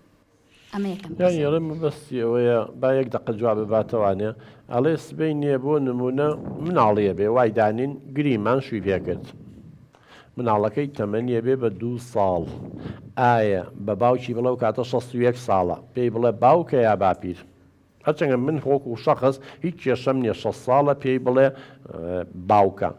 ئەمە یەکەم یاڵێم بەستی ئەوەیە با یەک دقە جواب بباتەوانێ ئەڵێ سبەی نییە بۆ نمونە مناڵیە بێ وای دانین گریمان شووی پێ کرد مناڵەکەی تەمەنیە بێ بە 2 ساڵ ئایا بە باوکی بڵێ و کاتە 61 ساڵە پێی بڵێ باوکە یا باپیر هەرچەندە من خۆک و شەخص هیچ کێشەم نییە 6 ساڵە پێی بڵێ باوکە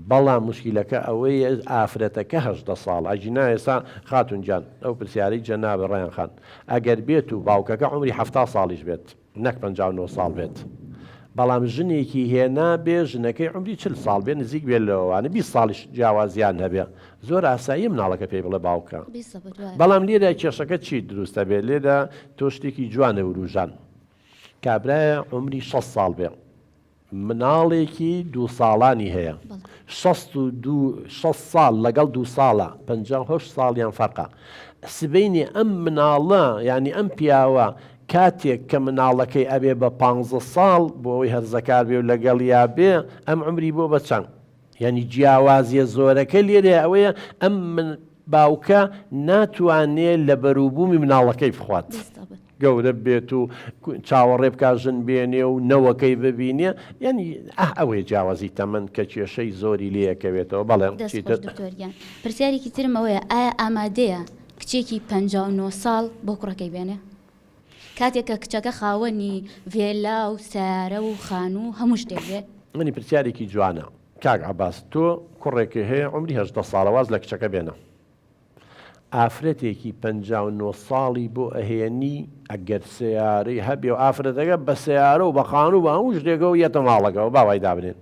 بەڵام مشکلەکە ئەوەیە ئافرەتەکە 18 ساڵ ئەجینا ئێستا خاتونجان ئەو پرسیارەی جەنابە ڕیان خان ئەگەر بێت و باوکەکە عمری 70 ساڵیش بێت نەک 59 ساڵ بێت بەڵام ژنێکی هێنا بێ ژنەکەی عمری 40 ساڵ بێ نزیک بێت لەوانە 20 ساڵیش جیاوازیان هەبێ زۆر ئاسایی مناڵەکە پێی بڵێ باوکە. بەڵام لێرە کێشەکە چی دروستە بێت لێرە تۆ شتێکی جوانە وروژان کابرایە عمری 6 ساڵ بێ مناڵێکی 2 ساڵانی هەیە 6 ساڵ لەگەڵ 2 ساڵە 58 ساڵیان فەرقە سبەینی ئەم مناڵە ینی ئەم پیاوە کاتێک کە مناڵەکەی ئەبێ بە 15 ساڵ بۆ ئەوەی هەرزەکار بێ و لەگەڵ یا بێ ئەم عمری بۆ بە چەند ینی جیاوازیە زۆرەکە لێرە ئەوەیە ئەم باوکە ناتوانێت لە بەرووبوومی مناڵەکەی بخوات گەورە بێت و چاوەڕێ بکە ژن بێنێ و نەوەکەی ببینێ ینی ئەوەی جیاوازی تەمەن کە کێشەی زۆری لێەکەوێتەوە بەڵێم پرسیارێکی ترم ئەوەیە ئایا ئامادەیە کچێکی 59 ساڵ بۆ کوڕەکەی بێنێ کاتێککە کچەکە خاوەنی ڤێلا و سیارە و خان و هەموو شتێک بێ. منی پرسیارێکی جوانە کاک عەباس تۆ کوڕێکی هەیە عمری 18 ساڵەواز لە کچەکە بێنە ئافرەتێکی 59 ساڵی بۆ ئەهێنی ئەگەر سیارەی هەبێ و ئافرەتەکە بە سیارە و بە خان و بە هەموو شتێکەوە یەتە ماڵەکەەوە باوای دابنێن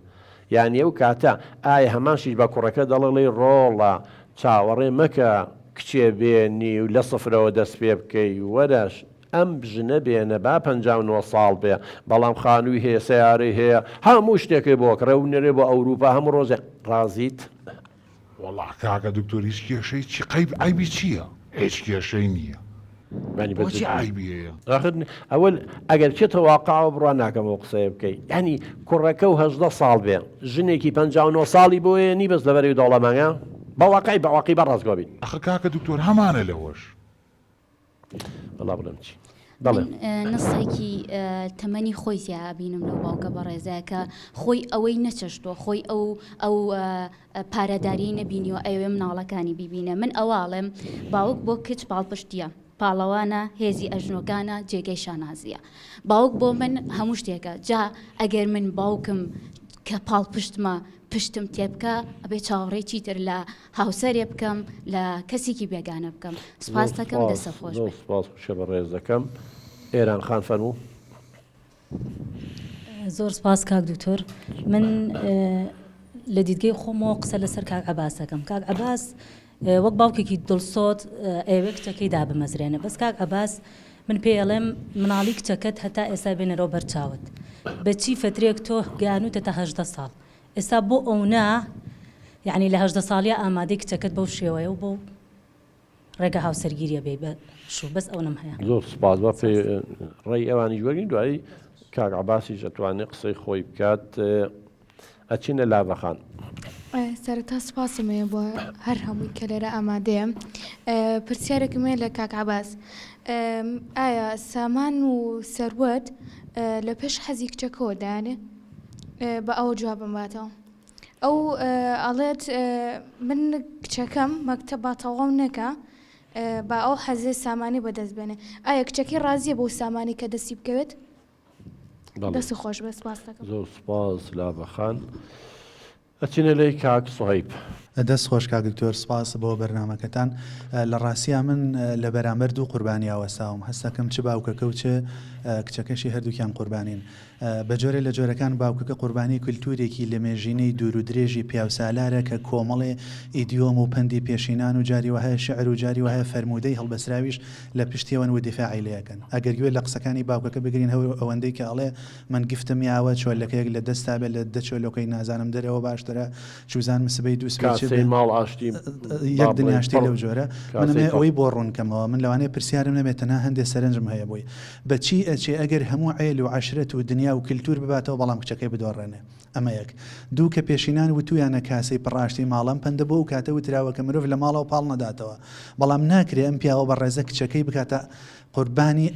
یعنی ئەو کاتە ئایا هەمانشیش بە کوڕەکە دەڵێ ڕۆڵە چاوەڕێ مەکە کچێ بێنی و لە سفرەوە دەست پێ بکەی وەرەش ئەم بژنە بێنە با 59 ساڵ بێ بەڵام خانووی هەیە سیارەی هەیە هەموو شتێکی بۆ کڕەونەرێ بۆ ئەوروپا هەموو ڕۆژێ ڕازیت وەڵا کاکە دکتۆر هیچ کێشەی چی قەیب عیبی چییە؟ هیچ کێشەی نییە بۆچی عیبی هەیە ئەوەل ئەگەر چێتە واقعەوە بڕوان ناکەمەوە قسەیە بکەیت ینی کوڕەکە و 18 ساڵ بێ ژنێکی 59 ساڵی بۆیە نی بەس لەبەری دەوڵەمەنگە بەواقعی بەڕاستگۆ بین ئەخ کاکە دکتۆر هەمانە لەوەش وەڵا بڵێم چی نسێکی تەمەنی خۆی زیابینم لەو باوکە بەڕێزەیە کە خۆی ئەوەی نەچەشتۆ خۆی ئەو پارەداری نەبینی و ئەوێ مناڵەکانی بیبینە من ئەواڵێم باوک بۆ کچ باڵپشتیە پاڵەوانە هێزی ئەژنۆکانە جێگەی شانازیە باوک بۆ من هەموو شتێکە جا ئەگەر من باوکم کە پاڵپشتمە پشتم تێبکە ئەبێ چاوەڕێی چیتر لە هاوسەرێ بکەم لە کەسێکی بێگانە بکەم سپاس دەکەم دەسە خۆش سپاس شە بەڕێز دەکەم ئێران خان فەرموو زۆر سپاس کاک دکتۆر من لە دیدگەی خۆمەوە قسە لەسەر کاک عەباس دەکەم کاک عەباس وەک باوکێکی دڵسۆت ئێوە کچەکەی دابمەزرێنە بەس کاک عەباس من پێڵێم مناڵی کچەکەت هەتا ئێستا بێنەرەوە بەرچاوت بەچی فترێک تۆ گیانوتە تا 18 ساڵ ئێستا بۆ ئەونا یعنی لە 18 ساڵیا ئامادەی کچەکەت بەو شێوەیە و بۆ ڕێگە هاوسەرگیریە بێ بەشوو بەس ئەوەم هەیە زۆر سپاس بە ڕێی ئەوانی جوەرین دوایی کاک عەباسیش ئەتوانێت قسەی خۆی بکات ئەچینە لاڤەخان سەرەتا سپاسمەیە بۆ هەر هەمووی کە لێرە ئامادەیە پرسیارێکمێ لە کاک عەباس ئایا سامان و سەروەت لە پێش حەزی کچەکەەوە دایانێ بە ئەوە جوابم باتەوە ئەو ئەڵێت من کچەکەم مەکتەب با تەواو نەکە با ئەو حەزێ سامانی بەدەست بێنێ ئایا کچەکەی ڕازیە بۆ سامانی کە دەستی بکەوێت دەستی خۆش بە سپاس دەکەم زۆر سپاس لاڤەخان ئەچینە لەی کاک سوهەیب دەست خۆش کاک دکتۆر سپاس بۆ بەرنامەکەتان لە ڕاستیە من لە بەرامبەر دوو قوربانی ئاوەساوم هەستەکەم چ باوکەکە و چ کچەکەشی هەردووکیان قوربانین بە جۆرە لە جۆرەکان باوکەکە قوربانی کولتورێکی لە مێژینەی دوور و درێژی پیاوسالارە کە کۆمەڵێ ئیدیۆم و پەندی پێشینان و جاری وهەیە شعر و جاری وهەیە فەرمودەی هەڵبەسراویش لە پشتیەوەن و دیفاعی لەکەن ئەگەر گوێ لە قسەکانی باوکەکە بگرین ئەوەندەی کە ئەڵێ من گفتم یاوە چۆلەکەیەک لە دەستا بێت لە دە چۆلەکەی نازانم دەرەوە باشترە چوزان مسبەی دووسبەی ماڵ ئاشتی یەک دنیاشتی لەو جۆرە منێ ئەوەی بۆ ڕوونکەمەوە من لەوانەیە پرسیارم نەبێت تەنها هەندێک سەرنجم هەیە بۆی بەچی ئەچێ ئەگەر هەموو عێل و عەشرەت و دنیا و کللتور بباتەوە بەڵام کچەکەی بدۆڕێنێ ئەمە یەک دوو کە پێشینان وتویانە کاسەی پڕاشتی ماڵم پەندە بۆ و کاتە وتراوە کە مرۆڤ لە ماڵەوە پاڵ نەداتەوە بەڵام ناکرێ ئەم پیاوە بە ڕێزە کچەکەی بکاتە قوربانی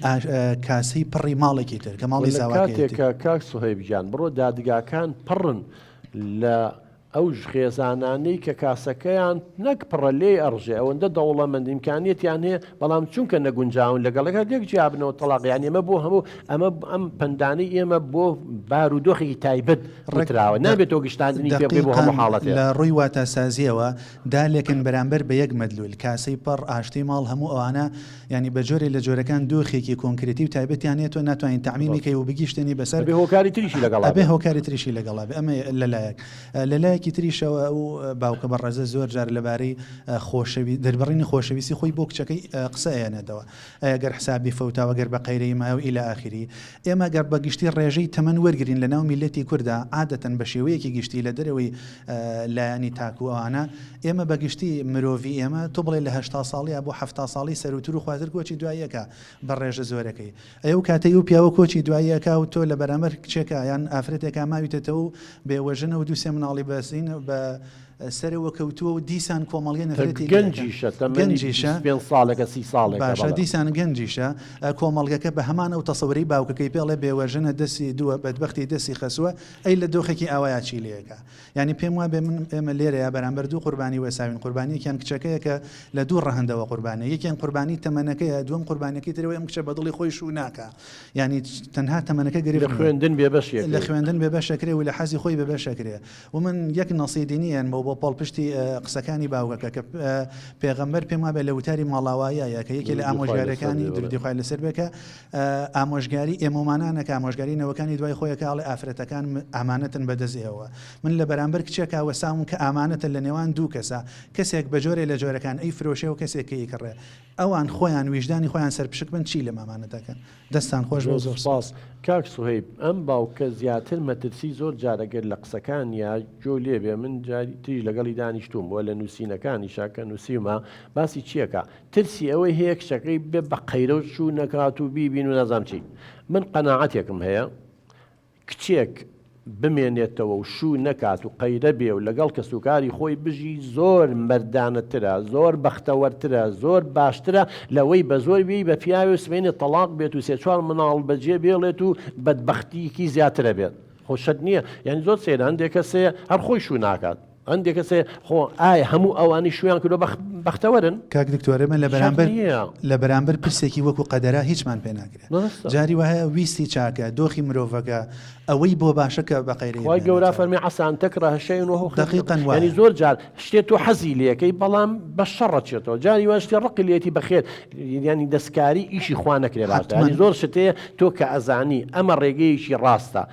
کاسەی پڕی ماڵێکی تر کە ماڵی زاواتێکە کاک سوهەیب گیان بڕۆ دادگاکان پڕن لە ئەو خێزانانەی کە کاسەکەیان نەک پڕە لێ ئەڕژێ ئەوەندە دەوڵەمەند ئیمکانیەتیان هەیە بەڵام چونکە نەگونجاون لەگەڵەکە دێک جیابنەوە تەڵاقیان ئێمە بۆ هەموو ئەم پندانەی ئێمە بۆ بارودۆخێکی تایبەت ڕێکراوە نابێت تۆ گشتاندنی پێ بۆ هەموو حاڵەت لە ڕووی واتەسازیەوە دالێکن بەرامبەر بە یەک مەدلول کاسەی پڕ ئاشتی ماڵ هەموو ئەوانە ینی بە جۆرێ لە جۆرەکان دۆخێکی کۆنکرێتی و تایبەتیان هەیە تۆ ناتوانین تەعمیمی کەی و بگیشتنی بەسەر بێ هۆکاری تریشی لەگەڵا بێ هۆکاری تریشی لەگەڵا ئەمە لەلایەک لەلایەکی تریشەوە و باوکە بە ڕێزە زۆر جار لەبارەی دەربڕینی خۆشەویستی خۆی بۆ کچەکەی قسە ئەێنێتەوە ئەگەر حسابی فەوتاوە گەر بە قەیرەی ماوە ئیلە ئاخری ئێمە گەر بە گشتی ڕێژەی تەمەن وەرگرین لە ناو میلەتی کووردا عادەتەن بە شێوەیەکی گشتی لە دەرەوەی لایەنی تاکووانە ئێمە بەگشتی مرۆڤی ئێمە تۆ بڵێ لە 80 ساڵی بۆ 70 ساڵی سەروتور و خواتر کۆچی دواییەکە بە ڕێژە زۆرەکەی ئەو کاتەی و پیاوە کۆچی دواییەکە و تۆ لە بەرامبەر کچێکە یان ئافرەتێکا ماویتێتەوە و بێوەژنە و دووسێ مناڵی بەسین بە سەرەوە کەوتووە و دیسان کۆمەڵگە نەفرەتی گەنجیشە ساڵێکە سی ساڵێک باشە دیسان گەنجیشە کۆمەڵگەکە بە هەمان ئەو تەسەوەری باوکەکەی پێڵێ بێوەژنە دەستی دووە بەدبەختی دەستی خەسووە ئەی لە دۆخێکی ئاوایە چیلەکە ینی پێم وایە بێ من ئێمە لێرەیە بەرامبەر دوو قوربانی وەساوین قوربانیەکیان کچەکەیە کە لە دوو ڕەهندەوە قوربانە یەکیان قوربانی تەمەنەکەیە دووەم قوربانەکەی ترەوەی ئەم کچە بەدڵی خۆی شو ناکە ینی تەنها تەمەنەکە گرفت خوێندن بێبەشێک لە خوێندن بێبەشەکرێ و لە حەزی خۆی بێبەشەکرێ و من یەک نەسیدینیان بۆ پاڵپشتی قسەکانی باوکەکە کە پێغەمبەر پێم وابێ لە وتاری ماڵاواییە کە یەکێ لە ئامۆژگارەکانی دردی خوای لەسەر بێکە ئامۆژگاری ئێمەمانانەکە ئامۆژگاری نەوەکانی دوای خۆیەکڵێ ئافرەتەکان ئامانەتن بەدەستەوە من لە بەرامبەر کچێکە وەسام کە ئامانەتە لە نێوان دوو کەسە کەسێک بە جۆرێ لە جۆرەکان ئەی فرۆشێ و کەسێکی کڕێ ئەوان خۆیان ویژدانی خۆیان سەرپشک بن چی لە مامانەتەکەن دەستان خۆش بۆ زۆر سپاس کاک سوهەیب ئەم باوکە زیاتر مەترسی زۆر جارەگەر لە قسەکان یا جۆ لێبێ من جاری پێشتریش لەگەڵی دانیشتوم بۆ لە نووسینەکانیشا کە نووسیمە باسی چیەکە ترسی ئەوەی هەیە کچەکەی بێ بە قەیرە و چوو نەکات و بیبین و نەزانم چی من قەناعەتێکم هەیە کچێک بمێنێتەوە و شوو نەکات و قەیرە بێ و لەگەڵ کەسوکاری خۆی بژی زۆر مەردانەترە زۆر بەختەوەرترە زۆر باشترە لەوەی بە زۆر بی بە پیاوی و سبێنێ تەلاق بێت و سێ چوار مناڵ بەجێ بێڵێت و بەدبەختیکی زیاترە بێت خۆشەت نییە یعنی زۆر سێرە هەندێک کەسێ هەر خۆی شوو ناکات هەندێک کەسێ خۆ ئایا هەموو ئەوانی شویان کردو بەختەوەرن کاک دکتۆرە من لە بەرامبەر پرسێکی وەکو قەدەرا هیچمان پێ ناگرێت جاری وهەیە ویستی چاکە دۆخی مرۆڤەکە ئەوەی بۆ باشەکە بە قەیرەی وای گەورە فەرمی عەسان تەکره شەیئن وهو دقیقاً ینی زۆر جار شتێت تۆ حەزی لێەکەی بەڵام بە شەڕە چێتەوە جاری وای شتێ ڕقی لێتی بەخێر ینی دەستکاری ئیشی خوا نەکرێ باشە ینی زۆر شتەیە تۆ کە ئەزانی ئەمە ڕێگەیەکی ڕاستە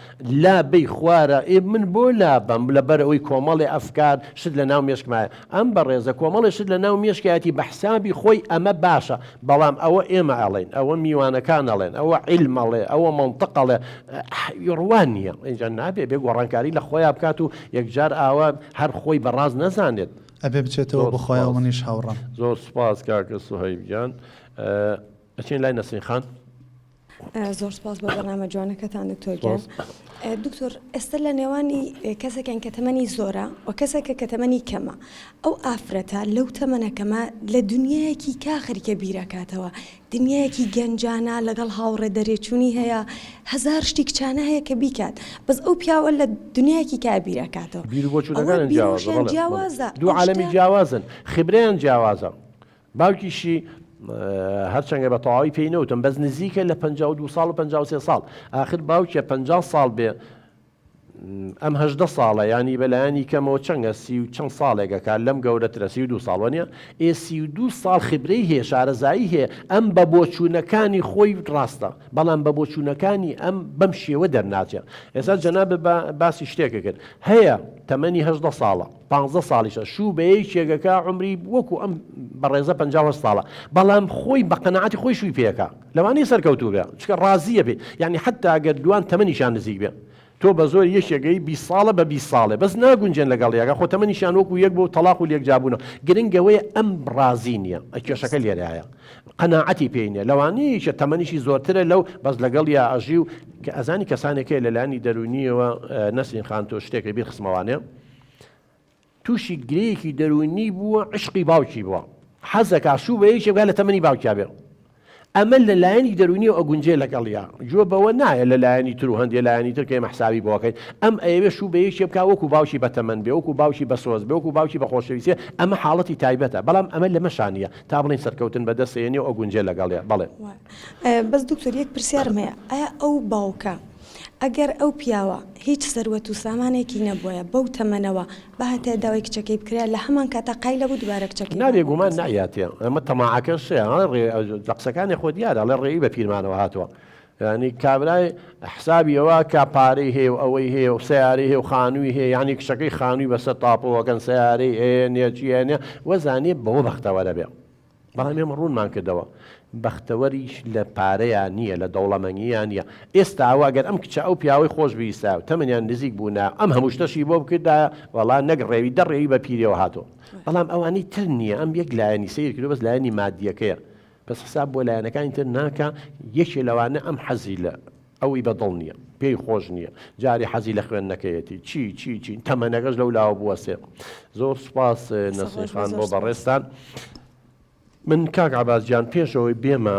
لا بەی خوارە من بۆ لا بەم لەبەر ئەوەی کۆمەڵی ئەفکار شت لە ناو مێشکمایە ئەم بەڕێزە کۆمەڵی شت لە ناو مێشکایەتی بە حسابی خۆی ئەمە باشە بەڵام ئەوە ئێمە ئەڵێن ئەوە میوانەکان ئەڵێن ئەوە عیلمەڵێ ئەوە مەنطقەڵێ ڕوان نییە اینجا نابێ بێ گۆڕانکاری لە خۆیان بکات و یەکجار ئاوا هەر خۆی بەڕاز نەزانێت ئەبێ بچێتەوە بخۆیەوە منیش هاوڕام زۆر سپاس کاکە سوهەیب گیان ئەچین لای نەسرین خان زۆر سپاس بۆ بەرنامە جوانەکەتان دکتۆر گیان دکتۆر ئێستا لە نێوانی کەسێکن کە تەمەنی زۆرە و کەسێکە کە تەمەنی کەمە ئەو ئافرەتە لەو تەمەنەکەمە لە دنیایەکی کاخەریکە بیرەکاتەوە دنیایەکی گەنجانە لەگەڵ هاوڕێ دەرێچوونی هەیە هەزار شتی کچانە هەیە کە بیکات بەس ئەو پیاوە لە دنیایەکی کا بیرەکاتەوە بیر بۆچوونەکان جیاوازە دوو عالەمی جیاوازن خبرەیان جیاوازە باوکیشی هەرچەنگە بە تەواوی پێی نەوتم بەس نزیکە لە 52 ساڵ و 53 ساڵ آخر باوکیە 50 ساڵ بێ ئەم 18 ساڵە ینی بەلایانی کەمەوە چەندە 30 چەند ساڵێکەکە لەم گەورەترە 32 ساڵ نیە 32 ساڵ خبرەی هەیە شارەزایی هەیە ئەم بە بۆچوونەکانی خۆی ڕاستە بەڵام بە بۆچوونەکانی ئەم بەم شێوە دەرناچێت ئێستا جەناب باسی شتێکە کرد هەیە تەمەنی 18 ساڵە 15 ساڵیشە شوو بە یەکێکەکە عمری وەکو ئەم بەڕێزە 50 ساڵە بەڵام خۆی بە قەنەعەتی خۆی شووی پێەکە لەوانەیە سەرکەوتوو بێ چکە ڕازیە بێت یعنی حتا ئەگەر دوان تەمەنیشان نزیک بێ تۆ بە زۆر یەکێگەی 20 ساڵە بە 20 ساڵێ بەس ناگونجێن لەگەڵ یەکە خۆ تەمەنیشان وەکو یەک بۆ تەلاق و لێک جابوونە گرنگەوەیە ئەم ڕازی نییە ئەکێشەکە لێرایە قەناعەتی پێی نییە لەوانەیە تەمەنیشی زۆرترە لەو بەس لەگەڵ یا ئەژی و کە ئەزانی کەسانێکەیە لەلایانی دەرونیەوە نەسرین خان تۆ شتێکی بیر خسمەوانێ تووشی گرەیەکی دەرونی بووە عشقی باوکی بووە حەزەکە شوو بە یەکێکە لە تەمەنی باوکیا بێ ئەمە لە لایەنی دەرونی و ئەگونجێ لەگەڵیا جوە بەوە نایە لە لایەنی تر و هەندێ لایەنی تر کە ئێمە حسابی بۆکەین ئەم ئەوێ شوو بە یەکێ بکا وەکو باوکی بە تەمەن بێ وەکو باوکی بە سۆز بێ وەکو باوکی بە خۆشەویستیە ئەمە حاڵەتی تایبەتە بەڵام ئەمە لە مەشانیە تا بڵین سەرکەوتن بەدەستێنێ و ئەگونجێ لەگەڵێ بەڵێ بەس دکتۆر یەک پرسیارم هەیە ئایا ئەو باوکە ئەگەر ئەو پیاوە هیچ سەروەت و سامانێکی نەبووە بەو تەمەنەوە بەهاتە داوای کچەکەی بکرێت لە هەمان کاتە قایلە بوو دوبارە کچەکەی نابێ گومان نایاتێ ئەمە تەماعەکەش قسەکانی خۆ دیارە لە ڕێی بە پیرمانەوە هاتووە ینی کابرای حسابیەوە کا پارەی هەیە و ئەوەی هەیە و سیارەی هەیە و خانووی هەیە ینی کچەکەی خانووی بەسەر تاپۆوەکەن سیارەی هەیە نێجیێنێ وەزانێ بەوە بەختەوەرە بێ بەڵام ئێمە ڕوونمان کردەوە بەختەوەریش لە پارەیان نییە لە دەوڵەمەنگییان نییە ئێستا ئەوواگەر ئەم کچە ئەو پیاوەی خۆش ویستا و تەمەنیان نزیک بوونا ئەم هەموو شتەشی بۆ بکردایە وەڵا نەگڕێوی دەڕێوی بە پیرەوە هاتۆ بەڵام ئەوانەی تر نییە ئەم یەک لایەنی سیر کردو بەس لایەنی مادیەکەیە بەس حساب بۆ لایەنەکانی تر ناکە یەکێ لەوانە ئەم حەزی لە ئەوی بەدڵ نییە پێی خۆش نییە جاری حەزی لە خوێندنەکەیەتی چی تەمەنەکەش لەو لاوە بووە سێ زۆر سوپاس نەسرین خان بۆ بەڕێستان من کاک عەباس گیان پێشەوەی بێمە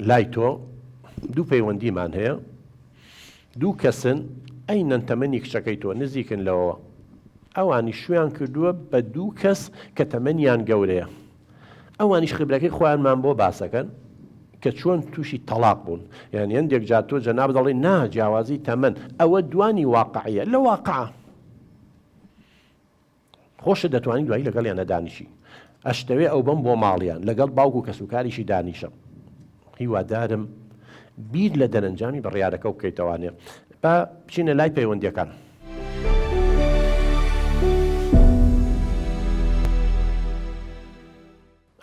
لای تۆ دوو پەیوەندیمان هەیە دوو کەسن ئەینەن تەمەنی کچەکەی تۆ نزیکن لەوەوە ئەوانی شویان کردووە بە دوو کەس کە تەمەنیان گەورەیە ئەوانیش خبرەکەی خۆیانمان بۆ باسەکەن کە چۆن تووشی تەلاق بوون یعنی هەندێک جار تۆ جەناب دەڵێ نا جیاوازی تەمەن ئەوە دوانی واقعیە لە واقعە خۆشە دەتوانین دوایی لەگەڵیان نەدانیشی ئەشتەوێ ئەو بم بۆ ماڵیان لەگەڵ باوکو و کەسوکاریشی دانیشە هیوادارم بیر لە دەرەنجامی بڕیارەکە و بکەیتەوانێ با بچینە لای پەیوەندیەکان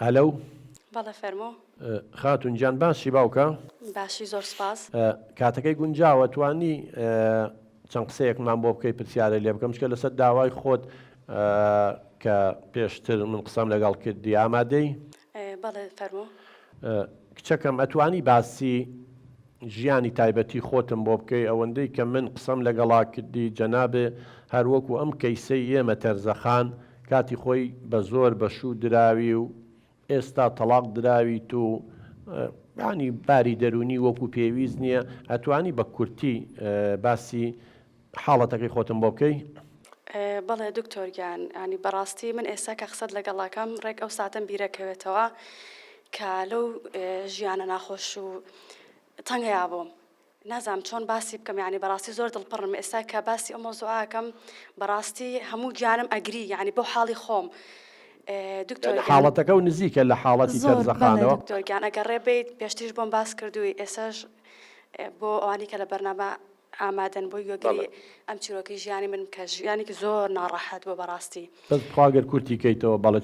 ئەلەو بەڵێ فەرمۆ خاتون گیان باسی باوکە باشی زۆر سپاس کاتەکەی گونجاوە توانی چەند قسەیەکمان بۆ بکەی پرسیارە لێ بکەم چکە لەسەر داوای خۆت کە پێشتر من قسەم لەگەڵ کردی ئامادەی؟ بەڵێ فەرموو. کچەکەم ئەتوانی باسی ژیانی تایبەتی خۆتم بۆ بکەی ئەوەندەی کە من قسەم لەگەڵا کردی جەنابێ هەروەکو ئەم کەیسەی ئێمە تەرزەخان کاتی خۆی بە زۆر بەشوو دراوی و ئێستا تەلاق دراویت و ینی باری دەرونی وەکو پێویست نییە ئەتوانی بە کورتی باسی حاڵەتەکەی خۆتم بۆ بکەی؟ بەڵێ دکتۆرگیان ینی بەڕاستی من ئێستا کە قسەت لەگەڵاکەم ڕێک ئەو ساتەم بیرەکەوێتەوە کە لەو ژیانە ناخۆش و تەنگەیا بووم. نازام چۆن باسی بکەم ینی بەڕاستی زۆر دڵپڕم ئێستا کە باسی ئەو مۆزوعاکەم بەڕاستی هەموو گیانم ئەگری ینی بۆ حاڵی خۆم. حاڵەتەکە و نزیکە لە حاڵەتی تەرزەخانەوە دکتۆرگیان ئەگەر ڕێبیت پێشتریش بۆم باس کردووی ئێساش بۆ ئەوانی کە لە بەرنامە ئامادەن بۆ یۆگری ئەم چیرۆکی ژیانی من کە ژیانێکی زۆر ناڕەحەت بۆ بەڕاستی بەس خواگەر کورتی کەیتەوە بەڵێ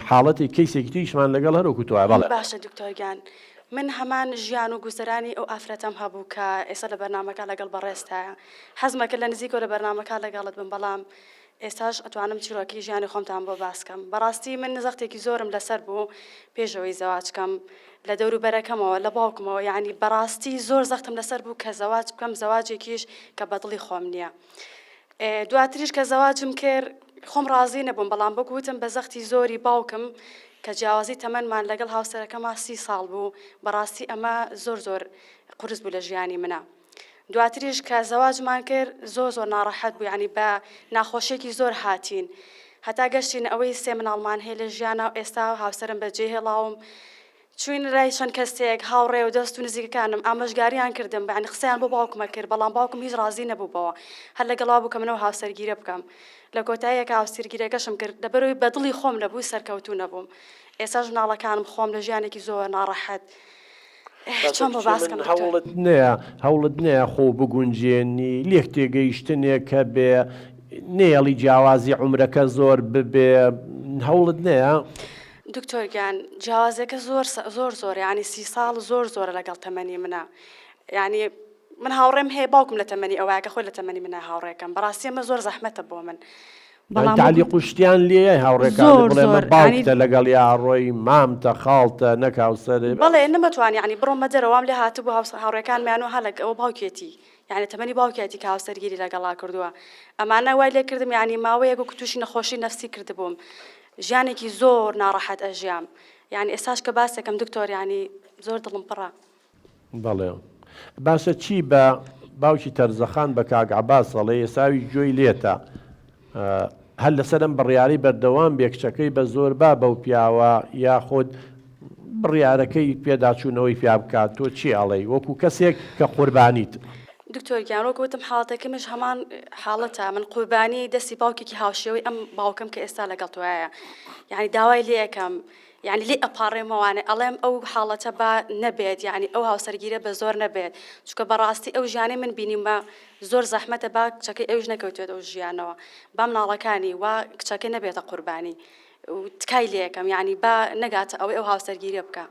حاڵەتی کەیسێکی تویشمان لەگەڵ هەروەکو تۆ بەڵێ باشە دکتۆرگیان من هەمان ژیان و گوزەرانی ئەو ئافرەتەم هەبوو کە ئێستا لە بەرنامەکە لەگەڵ بەڕێستایە حەزمەکە لە نزیکەوە لە بەرنامەکە لەگەڵت بم بەڵام ئێستاش ئەتوانم چیرۆکی ژیانی خۆمتان بۆ باسکەم بەڕاستی من نزەختێکی زۆرم لەسەر بوو پێشەوەی زەواجکەم لە دەوروبەرەکەمەوە لە باوکمەوە یعنی بەڕاستی زۆر زەختم لەسەر بوو کە زەواج بکەم زەواجێکیش کە بەدڵی خۆم نییە. دواتریش کە زەواجم کرد خۆم ڕازی نەبووم بەڵام بگوتم بە زەختی زۆری باوکم کە جیاوازی تەمەنمان لەگەڵ هاوسەرەکەما 30 ساڵ بوو بەڕاستی ئەمە زۆر قورس بوو لە ژیانی منە. دواتریش کە زەواجمان کرد زۆر ناڕەحەت بوو ینی بە ناخۆشیێکی زۆر هاتین هەتا گەشتین ئەوەی 3 مناڵمان هەیە لە ژیانە و ئێستا هاوسەرم بەجێ هێڵاوم چوین ڕای چەند کەسێک هاوڕێ و دەست و نزیکەکانم ئامۆژگاریان کردم بەعنی قسەیان بۆ باوکمە کرد بەڵام باوکم هیچ ڕازی نەبووبەوە هەر لەگەڵا بوو کە منەوە هاوسەرگیرە بکەم لە کۆتاییەکە هاوسەرگیرەکەشم کرد لەبەرەوەی بەدڵی خۆم نەبوو سەرکەوتوو نەبووم ئێستا ژناڵەکانم خۆم لە ژیانێکی زۆر ناڕەحەت چۆن بۆ باسکەم هەوڵت نییە خۆ بگونجێنی لێک تێگەیشتنێک کە بێ نێڵی جیاوازی عمرەکە زۆر ببێ هەوڵت نییە؟ دکتۆرگیان جیاوازەکە زۆر ینی 30 ساڵ زۆرە لەگەڵ تەمەنی منە ینی من هاوڕێم هەیە باوکم لە تەمەنی ئەوەیە کە خۆی لە تەمەنی منە هاوڕێکم بەڕاستی ئەمە زۆر زەحمەتە بۆ من تعلی قوشتیان لێ هاوڕێکان بڵێ من باوکتە لەگەڵ یاڕۆی مامتە خاڵتە نەک هاوسەرێ بەڵێ نەمەتوان ینی بڕۆمە دەرەوەم لێ هاتبوو هاوڕێکانمیانەوە هەلک ئەوە باوکێتی یعنی تەمەنی باوکێتی کە هاوسەرگیری لەگەڵا کردووە ئەمانە وای لێ کردم ینی ماوەیەک و تووشی نەخۆشی نەفسی کردبووم ژیانێکی زۆر ناڕەحەت ئەژیام یعنی ئێستاش کە باسێکم دکتۆر ینی زۆر دڵم پڕە. بەڵێ باشە چی بە باوکی تەرزەخان بە کاک عەباس ئەڵێ ئێساوی گوێی لێتە هەر لەسەرم بڕیاری بەردەوام بێکچەکەی بە زۆر با بەو پیاوە یاخۆت بڕیارەکەی پێداچوونەوەی پیا بکات تۆ چی ئەڵێ وەکو کەسێک کە قوربانیت؟ دکتۆرگیان وەکوتم حاڵەتەکەمش هەمان حاڵەتە من قوربانی دەستی باوکێکی هاوشێوەی ئەم باوکم کە ئێستا لەگەڵ توایە یعنی داوای لێ یەکەم یعنی لێ ئەپاڕێمەوانێ ئەڵێم ئەو حاڵەتە با نەبێت یعنی ئەو هاوسەرگیرە بە زۆر نەبێت چونکە بەڕاستی ئەو ژیانەی من بینیمە زۆر زەحمەتە با کچەکەی ئەوش نەکەوتێت ئەو ژیانەوە با مناڵەکانی وا کچەکەی نەبێتە قوربانی تکای لێ یەکەم یعنی با نەگاتە ئەوەی ئەو هاوسەرگیرە بکە.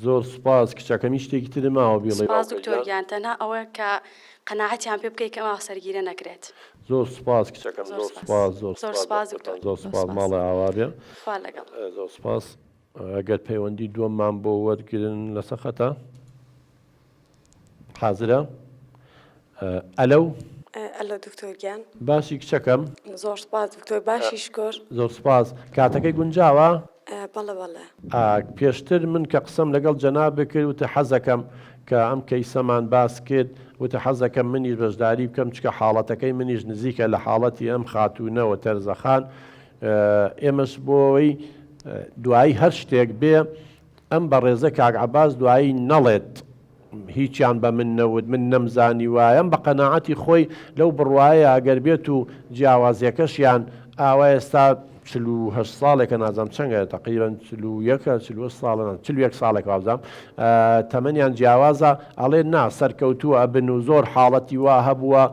زۆر سوپاس کچەکەمی شتێکی ترماوە بێڵێ سوپاس دکتۆرگیان تەنها ئەوە کە قەناعەتیان پێ بکەیت کە ئەم هاوسەرگیرە نەکرێت. زۆر سوپاس کچەکەم زۆر سوپاس زۆر سوپاس ماڵە ئاوا بێ زۆر سوپاس ئەگەر پەیوەندی دووەممان بۆ وەرگرن لەسەر خەتە حازرە ئەلەو ئەلە دکتۆرگیان باشی کچەکەم زۆر سوپاس دکتۆر باشی شکۆر زۆر سوپاس کاتەکەی گونجاوە؟ بەڵێ پێشتر من کە قسەم لەگەڵ جەنابێک کرد وتە حەزەکەم کە ئەم کەیسەمان باس کرد وتە حەزەکەم منیش بەشداری بکەم چکە حاڵەتەکەی منیش نزیکە لە حاڵەتی ئەم خاتوونەوە تەرزەخان ئێمەش بۆەوەی دوایی هەر شتێک بێ ئەم بە ڕێزە کاک عەباس دوایی نەڵێت هیچیان بە من نەوت من نەمزانی وایە ئەم بە قەناعەتی خۆی لەو بڕواایە ئەگەر بێت و جیاوازیەکەشیان ئاوا ئێستا 48 ساڵێکە نازام چەندە تقریبان 41 ساڵێک وابزانم تەمەنیان جیاوازە ئەڵێ نا سەرکەوتووە ئەبن و زۆر حاڵەتی وا هەبووە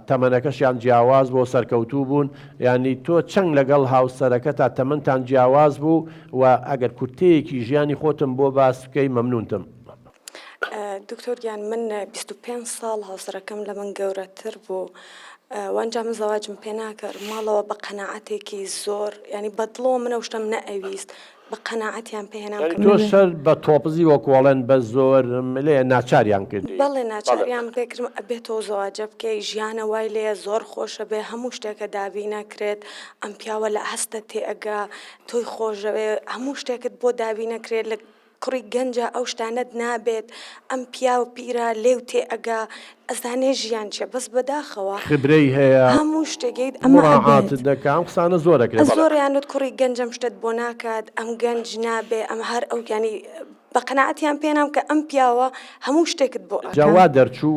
تەمەنەکەشیان جیاواز بۆ سەرکەوتوو بوون ینی تۆ چەند لەگەڵ هاوسەرەکە تا تەمەنتان جیاواز بوو و ئەگەر کورتەیەکی ژیانی خۆتم بۆ باس بکەی مەمنونتم. دکتۆرگیان من 25 ساڵ هاوسەرەکەم لە من گەورەتر بوو وانجا من زواجم پێ ناکەر ماڵەوە بە قەناعەتێکی زۆر ینی بەدڵۆ منە شتم نەئەویست بە قەناعەتیان پێهێنام تۆ سەر بە تۆپزی وەکوڵێن بە زۆر لێ ناچاریان کردی بەڵێ ناچاریان پێکردم ئەبێتەوە زەواجە بکەی ژیانە وای لێ زۆر خۆشە بێ هەموو شتێکە دابی نەکرێت ئەم پیاوە لە هەستە تێئەگا تۆی خۆشەوێ هەموو شتێکت بۆ دابی نەکرێت لە کوڕی گەنجە ئەو شتانەت نابێت ئەم پیا و پیرە لێو تێئەگا ئەزانێ ژیان چێ بەس بەداخەوە خبرەی هەیە هەموو شتێکیت مڕاعاتت دەکە ئەم قسانە زۆرەکرێت زۆریانت کوڕی گەنجەم شتت بۆ ناکات ئەم گەنج نابێ ئەم هەر ئەو ینی بە قەناعەتیان پێنام کە ئەم پیاوە هەموو شتێکت بۆ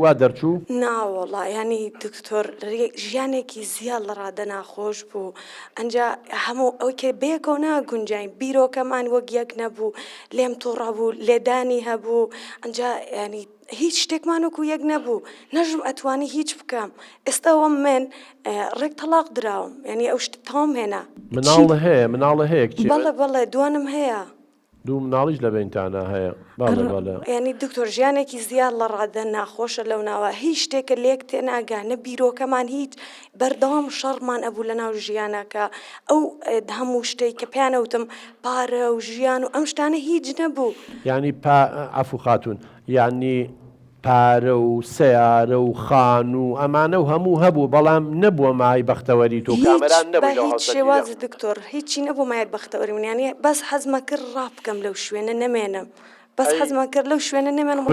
وا دەرچوو ناوەڵا ینی دکتۆر ژیانێکی زیاد لە ڕادە ناخۆش بوو ئەنجا هەموو ئەوکە بێکەوە ناگونجین بیرۆکەمان وەک یەک نەبوو لێم تووڕەبوو لێدانی هەبوو ئەنجا ینی هیچ شتێکمان وەکو یەک نەبوو نەژم ئەتوانی هیچ بکەم ئێستاوە من ڕێک تەلاق دراوم ینی ئەو شت تام هێنا مناڵە هەیە بەڵێ دوانم هەیە دوو مناڵیش لە بینتانە هەیە ینی دکتۆر ژیانێکی زیاد لە ڕادە ناخۆشە لەو ناوە هیچ شتێکە لێک تێناگانە بیرۆکەمان هیچ بەردەوام شەڕمان ئەبوو لە ناو ژیانەکە ئەو هەموو شتێک کە پیانەوتم پارە و ژیان و ئەم شتانە هیچ نەبوو ینی ئەفو خاتون ینی پارە و سیارە و خان و ئەمانە و هەموو هەبوو بەڵام نەبووە مای بەختەوەری تۆ کامەران نەبوو هیچ شێواز دکتۆر هیچی نەبوو مایەت بەختەوەری منیانە بەس حەزمە کرد ڕابکەم لەو شوێنە نەمێنم بەس حەزمان کرد لەو شوێنە نێمێنم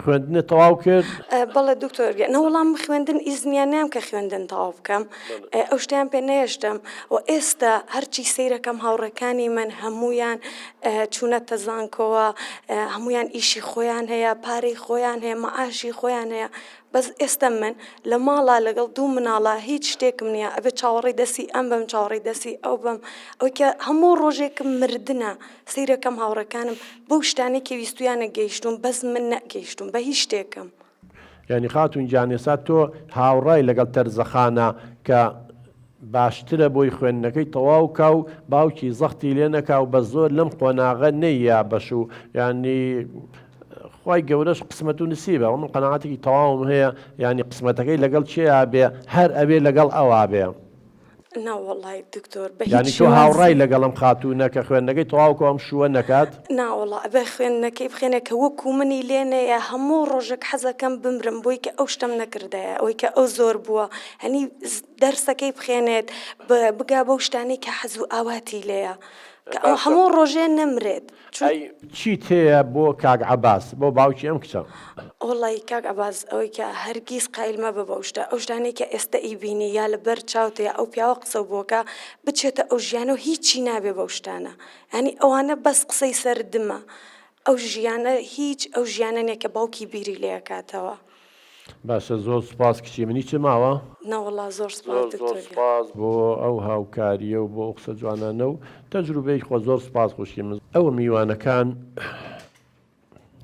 خوێندنت تەواو کرد بەڵێ دکتۆر نەوەڵام خوێندن ئیزنیان نام کە خوێندن تەواو بکەم ئەو شتیان پێ نەهێشتم و ئێستا هەرچی سەیرەکەم هاوڕەکانی من هەمویان چوونەتە زانکۆوە هەمویان ئیشی خۆیان هەیە پارەی خۆیان هەیە مەعاشی خۆیان هەیە بەس ئێستا من لە ماڵا لەگەڵ دوو مناڵە هیچ شتێکم نییە ئەبێ چاوەڕێی دەسی ئەم بەم چاوەڕێی دەسی ئەو بم ئەو کە هەموو ڕۆژێکم مردنە سەیرەکەم هاوڕەکانم بەو شتانی کە ویستویانە گەیشتوم بەس من نەگەیشتوم بە هیچ شتێکم ینی خاتون جانێسا تۆ هاوڕای لەگەڵ تەرزەخانە کە باشترە بۆی خوێندنەکەی تەواو کا و باوکی زەختی لێ نەکا و بە زۆر لەم قۆناغە نەیە بەش و ینی خی گەورەش قسمەت و نسیبە من قەناعەتێکی تەواوم هەیە ینی قسمەتەکەی لەگەڵ چێیا بێ هەر ئەبێ لەگەڵ ئەوا بێ ناوەڵای دکتۆر ینی تۆ هاوڕای لەگەڵم خاتوونە کە خوێندنەکەی تەواوکە ئەم شووە نەکات ناوەڵا ئەبێ خوێندنەکەی بخێنە کە وەکو منی لێنەیە هەموو ڕۆژێک حەزەکەم بمرم بۆی کە ئەو شتم نەکردایە ئەوەی کە ئەو زۆر بووە هەنی دەرسەکەی بخێنێت بگا بەو شتانی کە حەز و ئاواتی لێیە ئەو هەموو ڕۆژێ نەمرێت چیت هەیە بۆ کاک عەباس بۆ باوکی ئەم کچە وڵی کاک عەباس ئەوەی کە هەرگیز قایلمە بە بەو شتە ئەو شتانەی کە ئێستا ئیبینی یا لەبەر چاوتەیە ئەو پیاوە قسە بۆکە بچێتە ئەو ژیانە و هیچی نابێ بەو شتانە ینی ئەوانە بەس قسەی سەردمە ئەو ژیانە هیچ ئەو ژیانە نیە کە باوکی بیری لێکاتەوە باشە زۆر سپاس کچی منی چ ماوە نەوەڵا زۆر سپاس بۆ ئەو هاوکاریە و بۆ قسە جوانانە و تەجروبەی خۆ زۆر سپاس خۆشی من ئەوە میوانەکان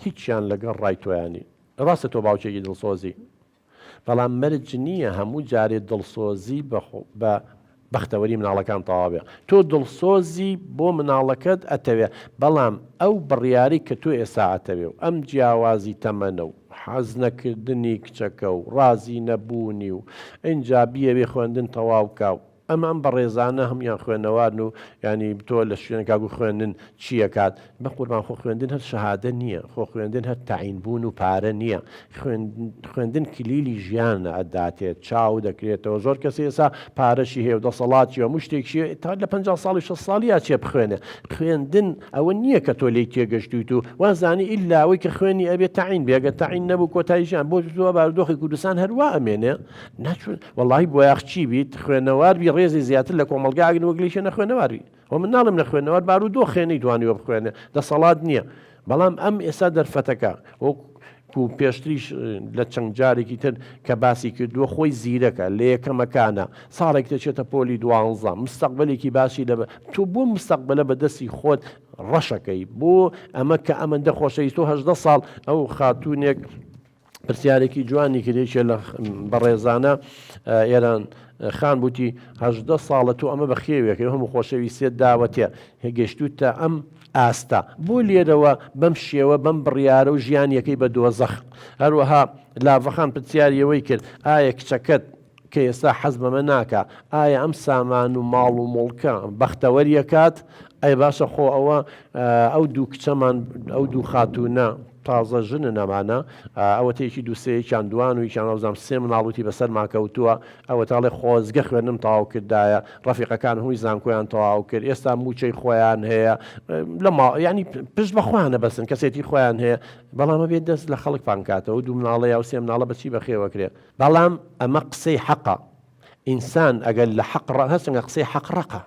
هیچیان لەگەڵ ڕای تۆیانی ڕاستە تۆ باوکێکی دڵسۆزی بەڵام مەرج نییە هەموو جارێ دڵسۆزی بە بەختەوەری مناڵەکان تەواوێ تۆ دڵسۆزی بۆ مناڵەکەت ئەتەوێ بەڵام ئەو بڕیاری کە تۆ ئێستا ئەتەوێ و ئەم جیاوازی تەمەنە و حەز نەکردنی کچەکە و ڕازی نەبوونی و ئینجا بیەوێ خوێندن تەواوکە و ئەم بەڕێزانە هەمویان خوێندنەوارن و ینی تۆ لە شوێنێکاگو خوێندن چییە کات بە قوربان خۆ خوێندن هەر شەهادە نییە خۆ خوێندن هەر تەعینبوون و پارە نییە خوێندن کلیلی ژیانە ئەداتێت چاو دەکرێتەوە زۆر کەسی ئێسا پارەشی هەیە و دەسەڵاتی و شتێکی تا لە 50 ساڵی 6 ساڵی چێ بخوێنێ خوێندن ئەوە نییە کە تۆ لی تێگەشتیت و وازانی ئیلاوەی کە خوێنی ئەبێت تەعین بێگە تەعین نەبوو کۆتایی ژیان بۆ تۆ بارودۆخی کوردستان هەروە ئەمێنێ ناچون وەڵاهی بۆ یاخچی بیت خوێنەوار بی ڕێزی زیاتر لە کۆمەلگاگن وەگلیشە نەخوێنەواری و من ناڵم نەخوێنەوار بارودۆ خێنەی دوانیوە بخوێنێ دەسەڵات نییە بەڵام ئەم ئێستا دەرفەتەکە و پێشتریش لە چەند جارێکی تر کە باسی کردووە خۆی زیرەکە لە یەکەمەکانە ساڵێک دەچێتە پۆلی 12 مستەقبلێکی باسی لەبە تۆ بۆ مستەقبلە بەدەستی خۆت ڕەشەکەی بۆ ئەمە کە ئەمەندە خۆشەویست تۆ 18 ساڵ ئەو خاتوونێک پرسیارێکی جوانی کردێکە لە بەڕێزانە ئێران خان بوتی 18 ساڵە تۆ ئەمە بەخێوێکە هەموو خۆشەویستێت داوەتێ هێگەشتوتە ئەم ئاستا بۆ لێرەوە بەم شێوە بەم بڕیارە و ژیانیەکەی بە دۆزەخ هەروەها لاڤەخان پرسیاریەوەی کرد ئایا کچەکەت کە ئێستا حەز بەمە ناکە ئایا ئەم سامان و ماڵ و مڵکە بەختەوەریەکات ئەی باشە خۆ ئەوە ئەو دوو کچەمان ئەو دوو خاتوونە تازە ژنە نەمانە ئەوە تێکی دووسەیەکیان دوان و ییشان ئەوزام سێ مناڵوتی بەسەر ماکەوتووە ئەوە تاڵێ خۆزگە خوێنم تەواو کردایە ڕەفیقەکان هەمووی زانکۆیان تەواو کرد ئێستا موچەی خۆیان هەیە لە ینی پشت بە خۆیانە بەسن کەسێتی خۆیان هەیە بەڵام بێت دەست لە خەڵک پانکاتەوە دوو مناڵە یا سێ مناڵە بەچی بەخێوەکرێ بەڵام ئەمە قسەی حەقە ئینسان ئەگەر لە حەق هەستنگە قسەی حەق ڕقە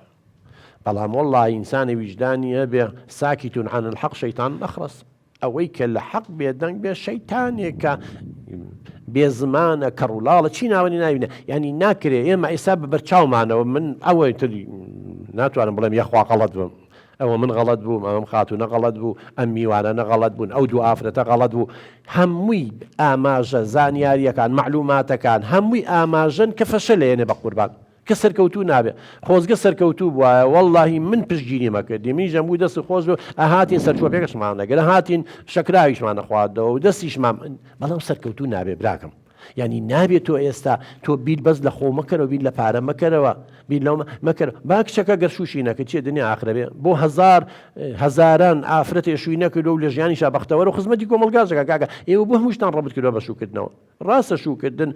بەڵام وەڵڵا ئینسانی ویجدانی هەبێ ساکیتون عن الحەق شەیطان ئەخرس ئەوەی کە لە حەق بێدەنگ بێ شەیتانێکە بێ زمانە کەڕوولاڵە چی ناوەنی ناوینە ینی ناکرێ ئێمە ئێستا بەرچاومانەوە من ئەوەی تری ناتوانم بڵێم یەخوا غەڵەت بم ئەوە من غەڵەت بووم ئەمەم خاتوونە غەڵەت بوو ئەم میوانە غەڵەت بوون ئەو دوو ئافرەتە غەڵەت بوو هەمووی ئاماژە زانیاریەکان معلوماتەکان هەمووی ئاماژن کە فەشە لێنێ بە قوربان کە سەرکەوتوو نابێت خۆزگە سەرکەوتوو بووایە وەڵڵاهی من پشتگیری مەکردی میژە بوو دەست خۆش بوو ئەهاتین سەرچۆپێکشمان نەگەرە هاتین شەکراویشمانە خواردەوە و دەستیشمان بەڵام سەرکەوتوو نابێ براکەم ینی نابێت تۆ ئێستا تۆ بیر بەس لە خۆ مەکەرەوە بیر لە پارە مەکەرەوە بیر لەو مەکەرە با کچەکە گەر شوشی نەکە چیە دنیا ئاخرەبێ بۆ هەزاران ئافرەتێ شووی نەکردو و لە ژیانیشا بەختەوەرە و خزمەتی کۆمەلگازەکە کاکە ئێوە بۆ هەمووشتان ڕەبت کردووە بە شوکردنەوە ڕاستە شوکردن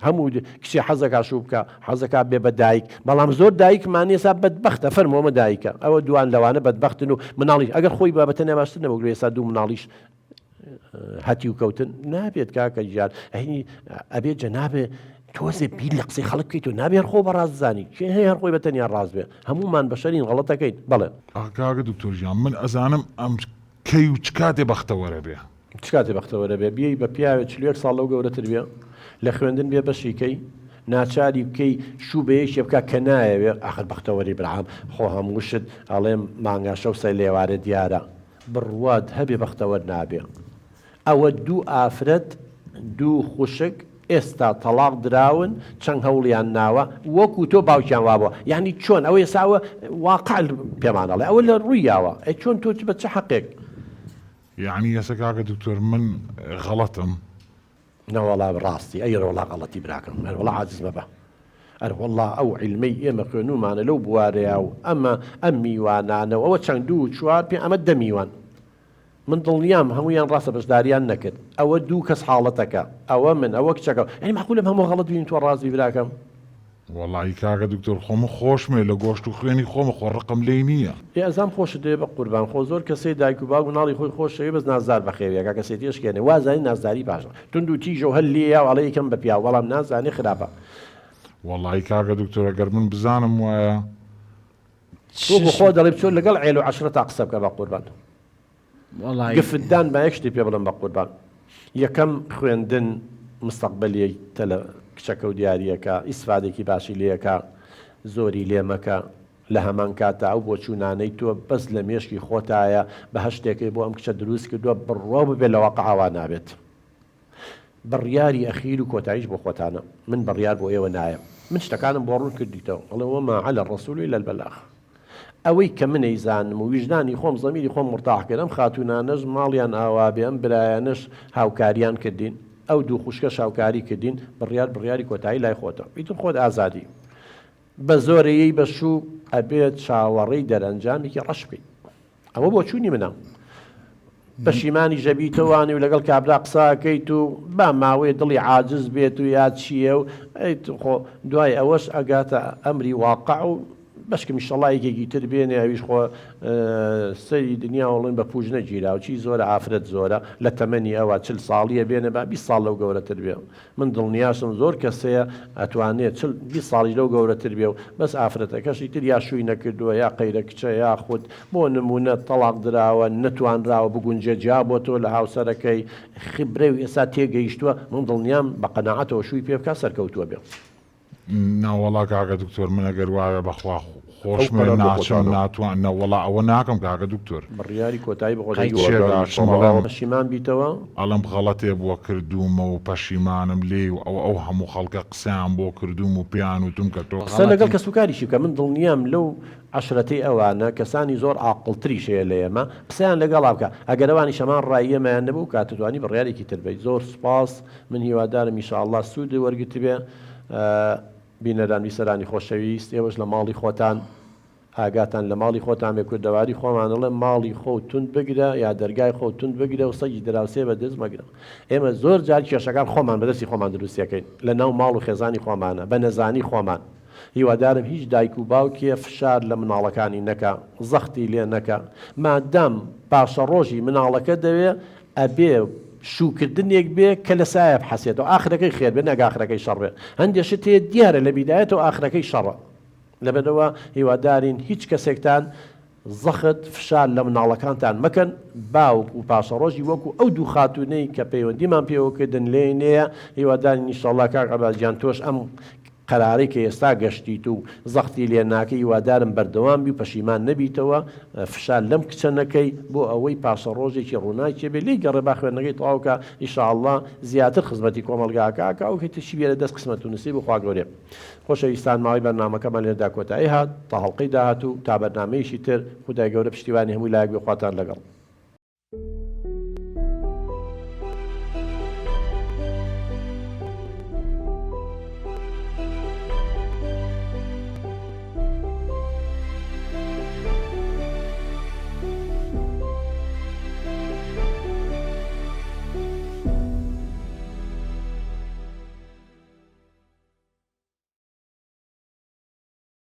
هەموو کچی حەزەکە شوو بکە حەزەکە بێ بە دایک بەڵام زۆر دایکمان ئێستا بەدبەختە فەرمۆمە دایکە ئەوە دوان لەوانە بەدبەختن و مناڵی ئەگەر خۆی بابەتە نەباشتر نەبوو ئێستا دوو مناڵیش هەتی و کەوتن نابێت کاکە گیان ئەهینی ئەبێت جەنابێ تۆزێ بیر لە قسەی خەڵک بکەیت و نابێت خۆ بە ڕاززانی کێ هەیە هەر خۆی بەتەنیا ڕاست بێ هەمومان بەشەرین غەڵەتەکەیت بڵێ کاکە دکتۆرژیان من ئەزانم ئەم کەی و چ کاتێ بەختەوەرە بێ چ کاتێ بەختەوەرە بێ بیەی بە پیاوێت 40 ساڵ لەو گەورەتر بێ لە خوێندن بێ بەشیکەی ناچاری بکەی شوو بەیەشی بکە کە نایەوێ ئاخر بەختەوەری برعام خۆ هەمووشت ئەڵێم مانگاشە و سەر لێوارە دیارە بڕوات هەبێ بەختەوەر نابێ ئەوە دوو ئافرەت دوو خوشک ئێستا تەلاق دراون چەند هەوڵیان ناوە وەکو تۆ باوکیان وابووە یعنی چۆن ئەوە ئێساوە واقع پێمانەڵێ ئەوە لە ڕوویاوە ئەی چۆن تۆ بە چه حەقێک یعنی ئێستا کاکە دکتۆر من غەڵەتم نەوەڵا ڕاستی ئەی ڕۆڵا غەڵەتی براکەم هەروەڵا عاجز مەبە ئەروەڵا ئەو عیلمەی ئێمە خوێنومانە لەو بوارەیە و ئەم میوانانەوە ئەوە چەند دوو چوار پێ ئەمە دە میوان من دڵنیام هەمویان ڕاستە بەشداریان نەکرد ئەوە دوو کەس حاڵەتەکە ئەوە من ئەوە کچەکە ئەنی معقولم هەموو غەڵەت بین تۆ ڕازی براکەم وەڵی کاکە دکتۆر خۆمە خۆشمێ لە گۆشت و خوێنی خۆمە خۆ ڕقم لێی نییە ئەزام خۆشت دێ بە قوربان خۆ زۆر کەسەی دایک و باوک و ناڵی خۆی خۆشەوی بەس نازدار بەخێویەکە کەسێتیشکێنێ وازانی نازداری باشە تونند و تیژە و هەل لێە و ئەڵێ یەکەم بە پیا وەڵام نازانێ خراپە وەڵی کاکە دکتۆر ئەگەر من بزانم وایە تۆ بۆ خۆ دەڵێ بچۆ لەگەڵ عێل و عەشرە تا قسە بکە بە قوربان گفتدان بە یەک شتی پێ بڵم بە قوربان یەکەم خوێندن مستەقبەلی تەلە کچەکە و دیارریەکە ئیسفادێکی باشی لێەکە زۆری لێمەکە لە هەمان کاتە ئەو بۆ چوونانەی تۆ بەس لە مێشکی خۆتایە بە هەشتێکی بۆ ئەم کچە دروست کردووە بڕۆ ببێت لە واقعوا نابێت بڕیاری ئەخیر و کۆتاییش بۆ خۆتانە من بڕیار بۆ ئێوە نایە من شتەکانم بۆ ڕوون کردیتەوە ئەڵێ وەما عەلە الرەسوول إلا البەلاغ ئەوەی کە من ئەیزانم و ویژدانی خۆم زەمیری خۆم مرتاحکردم خاتوونانەش ماڵیان ئاوابێ ئەم برایانش هاوکاریان کردین ئەو دوو خوشکەش هاوکاری کردین بڕیاری کۆتایی لای خۆتە ئیتر خۆت ئازادی بە زۆرەیەی بەشوو ئەبێت چاوەڕێی دەرەنجامێکی ڕەش بکەیت ئەوە بۆ چوونی منە پەشیمانی ژەبیتەوانی و لەگەڵ کابرا قساکەیت و با ماوەیە دڵی عاجز بێت و یا چییە و خۆ دوای ئەوەش ئەگاتە ئەمری واقع و بەشکم شەڵایەکێکی تر بێنێ ئەویش خۆ سەری دنیا وڵین بە پوژ نەگیرا و چی زۆرە ئافرەت زۆرە لە تەمەنی ئەوە 40 ساڵیە بێنە بە 20 ساڵ لەو گەورەتر بێ من دڵنیاشم زۆر کەسەیە ئەتوانێت 20 ساڵی لەو گەورەتر بێ و بەس ئافرەتەکەشی تر یا شووی نەکردووە یا قەیرە کچە یا خودت بۆ نمونە تەلاق دراوە نەتوانراوە بگونجێ جا بۆ تۆ لە هاوسەرەکەی خبرە و ئێستا تێگەیشتووە من دڵنیام بە قەناعەتەوە شووی پێ بکە سەرکەوتووە بێ ناوەڵا کاکە دکتۆر من ئەگەر وایە بەخوا خۆشمە ناچم ناتوانە وەڵا ئەوە ناکەم کاکە دکتۆر بڕیاری کۆتایی بەخۆ پەشیمان بیتەوە ئەڵم غەڵەتێ بووە کردومە و پەشیمانم لێ و ئەو هەموو خەڵکە قسەیان بۆ کردوم و پیان وتم کە تۆ قسە لەگەڵ کەسوکاریشی بکە من دڵنیام لەو عەشرەتەی ئەوانە کەسانی زۆر عاقڵتریش هەیە لە ئێمە قسەیان لەگەڵا بکە ئەگەر ئەوانی شەمان ڕاییەمەیان نەبوو کاتتوانی بڕیارێکی تر بێت زۆر سوپاس من هیوادارم ئینشاءالله سوودی وەرگرت بێ بینەران ویسەرانی خۆشەویست ئێوەش لە ماڵی خۆتان ئاگاتان لە ماڵی خۆتان بێ کوردەواری خۆمانەڵێ ماڵی خۆ تونند بگرە یا دەرگای خۆ تونند بگرە و سەگی دراوسێ بە دەست مەگرە. ئێمە زۆر جار کێشەکان خۆمان بەدەستی خۆمان دروستیەکەین لە ناو ماڵ و خێزانی خۆمانە بە نەزانی خۆمان. هیوادارم هیچ دایک و باوکێ فشار لە مناڵەکانی نەکە زەختی لێ نەکە مادەم پاشە ڕۆژی مناڵەکە دەوێ ئەبێ شوکردنێک بێ کە لە سایە بحەسێت و ئاخرەکەی خێر بێ نەگاخرەکەی شەڕ بێ هەندێشت تێ دیارە لە بیدایەتەوە ئاخرەکەی شەڕە لەبەرەوە هیوادارین هیچ کەسێکتان زەخت فشار لە مناڵەکانتان مەکەن باوک و پاشە ڕۆژی وەکو ئەو دوو خاتونەی کە پەیوەندیمان پێوەکردن لێنەیە هیوادارین ئینشاڵڵا کاک عەباسجان تۆش ئەم قەرارەی کە ئێستا گەشتیت و زەختی لێ ناکەی هیوادارم بەردەوام بی و پەشیمان نەبیتەوە فشار لەم کچە نەکەی بۆ ئەوەی پاشە ڕۆژێکی ڕوونای چێبێ لی گەڕێ با خوێندنەکەی تەواوکە ئینشاءڵڵا زیاتر خزمەتی کۆمەلگاکە ئەو کەتیشی بێرە دەست قسمەت و نسیب و خوا گەورێ. خۆشەویستان ماوەی بەرنامەکەمان لێرەدا کۆتایی هات تا هەڵقەی داهاتوو تا بەرنامەیەکی تر خودای گەورە پشتیوانی هەمووی لایەک بێ خواتان لەگەڵ.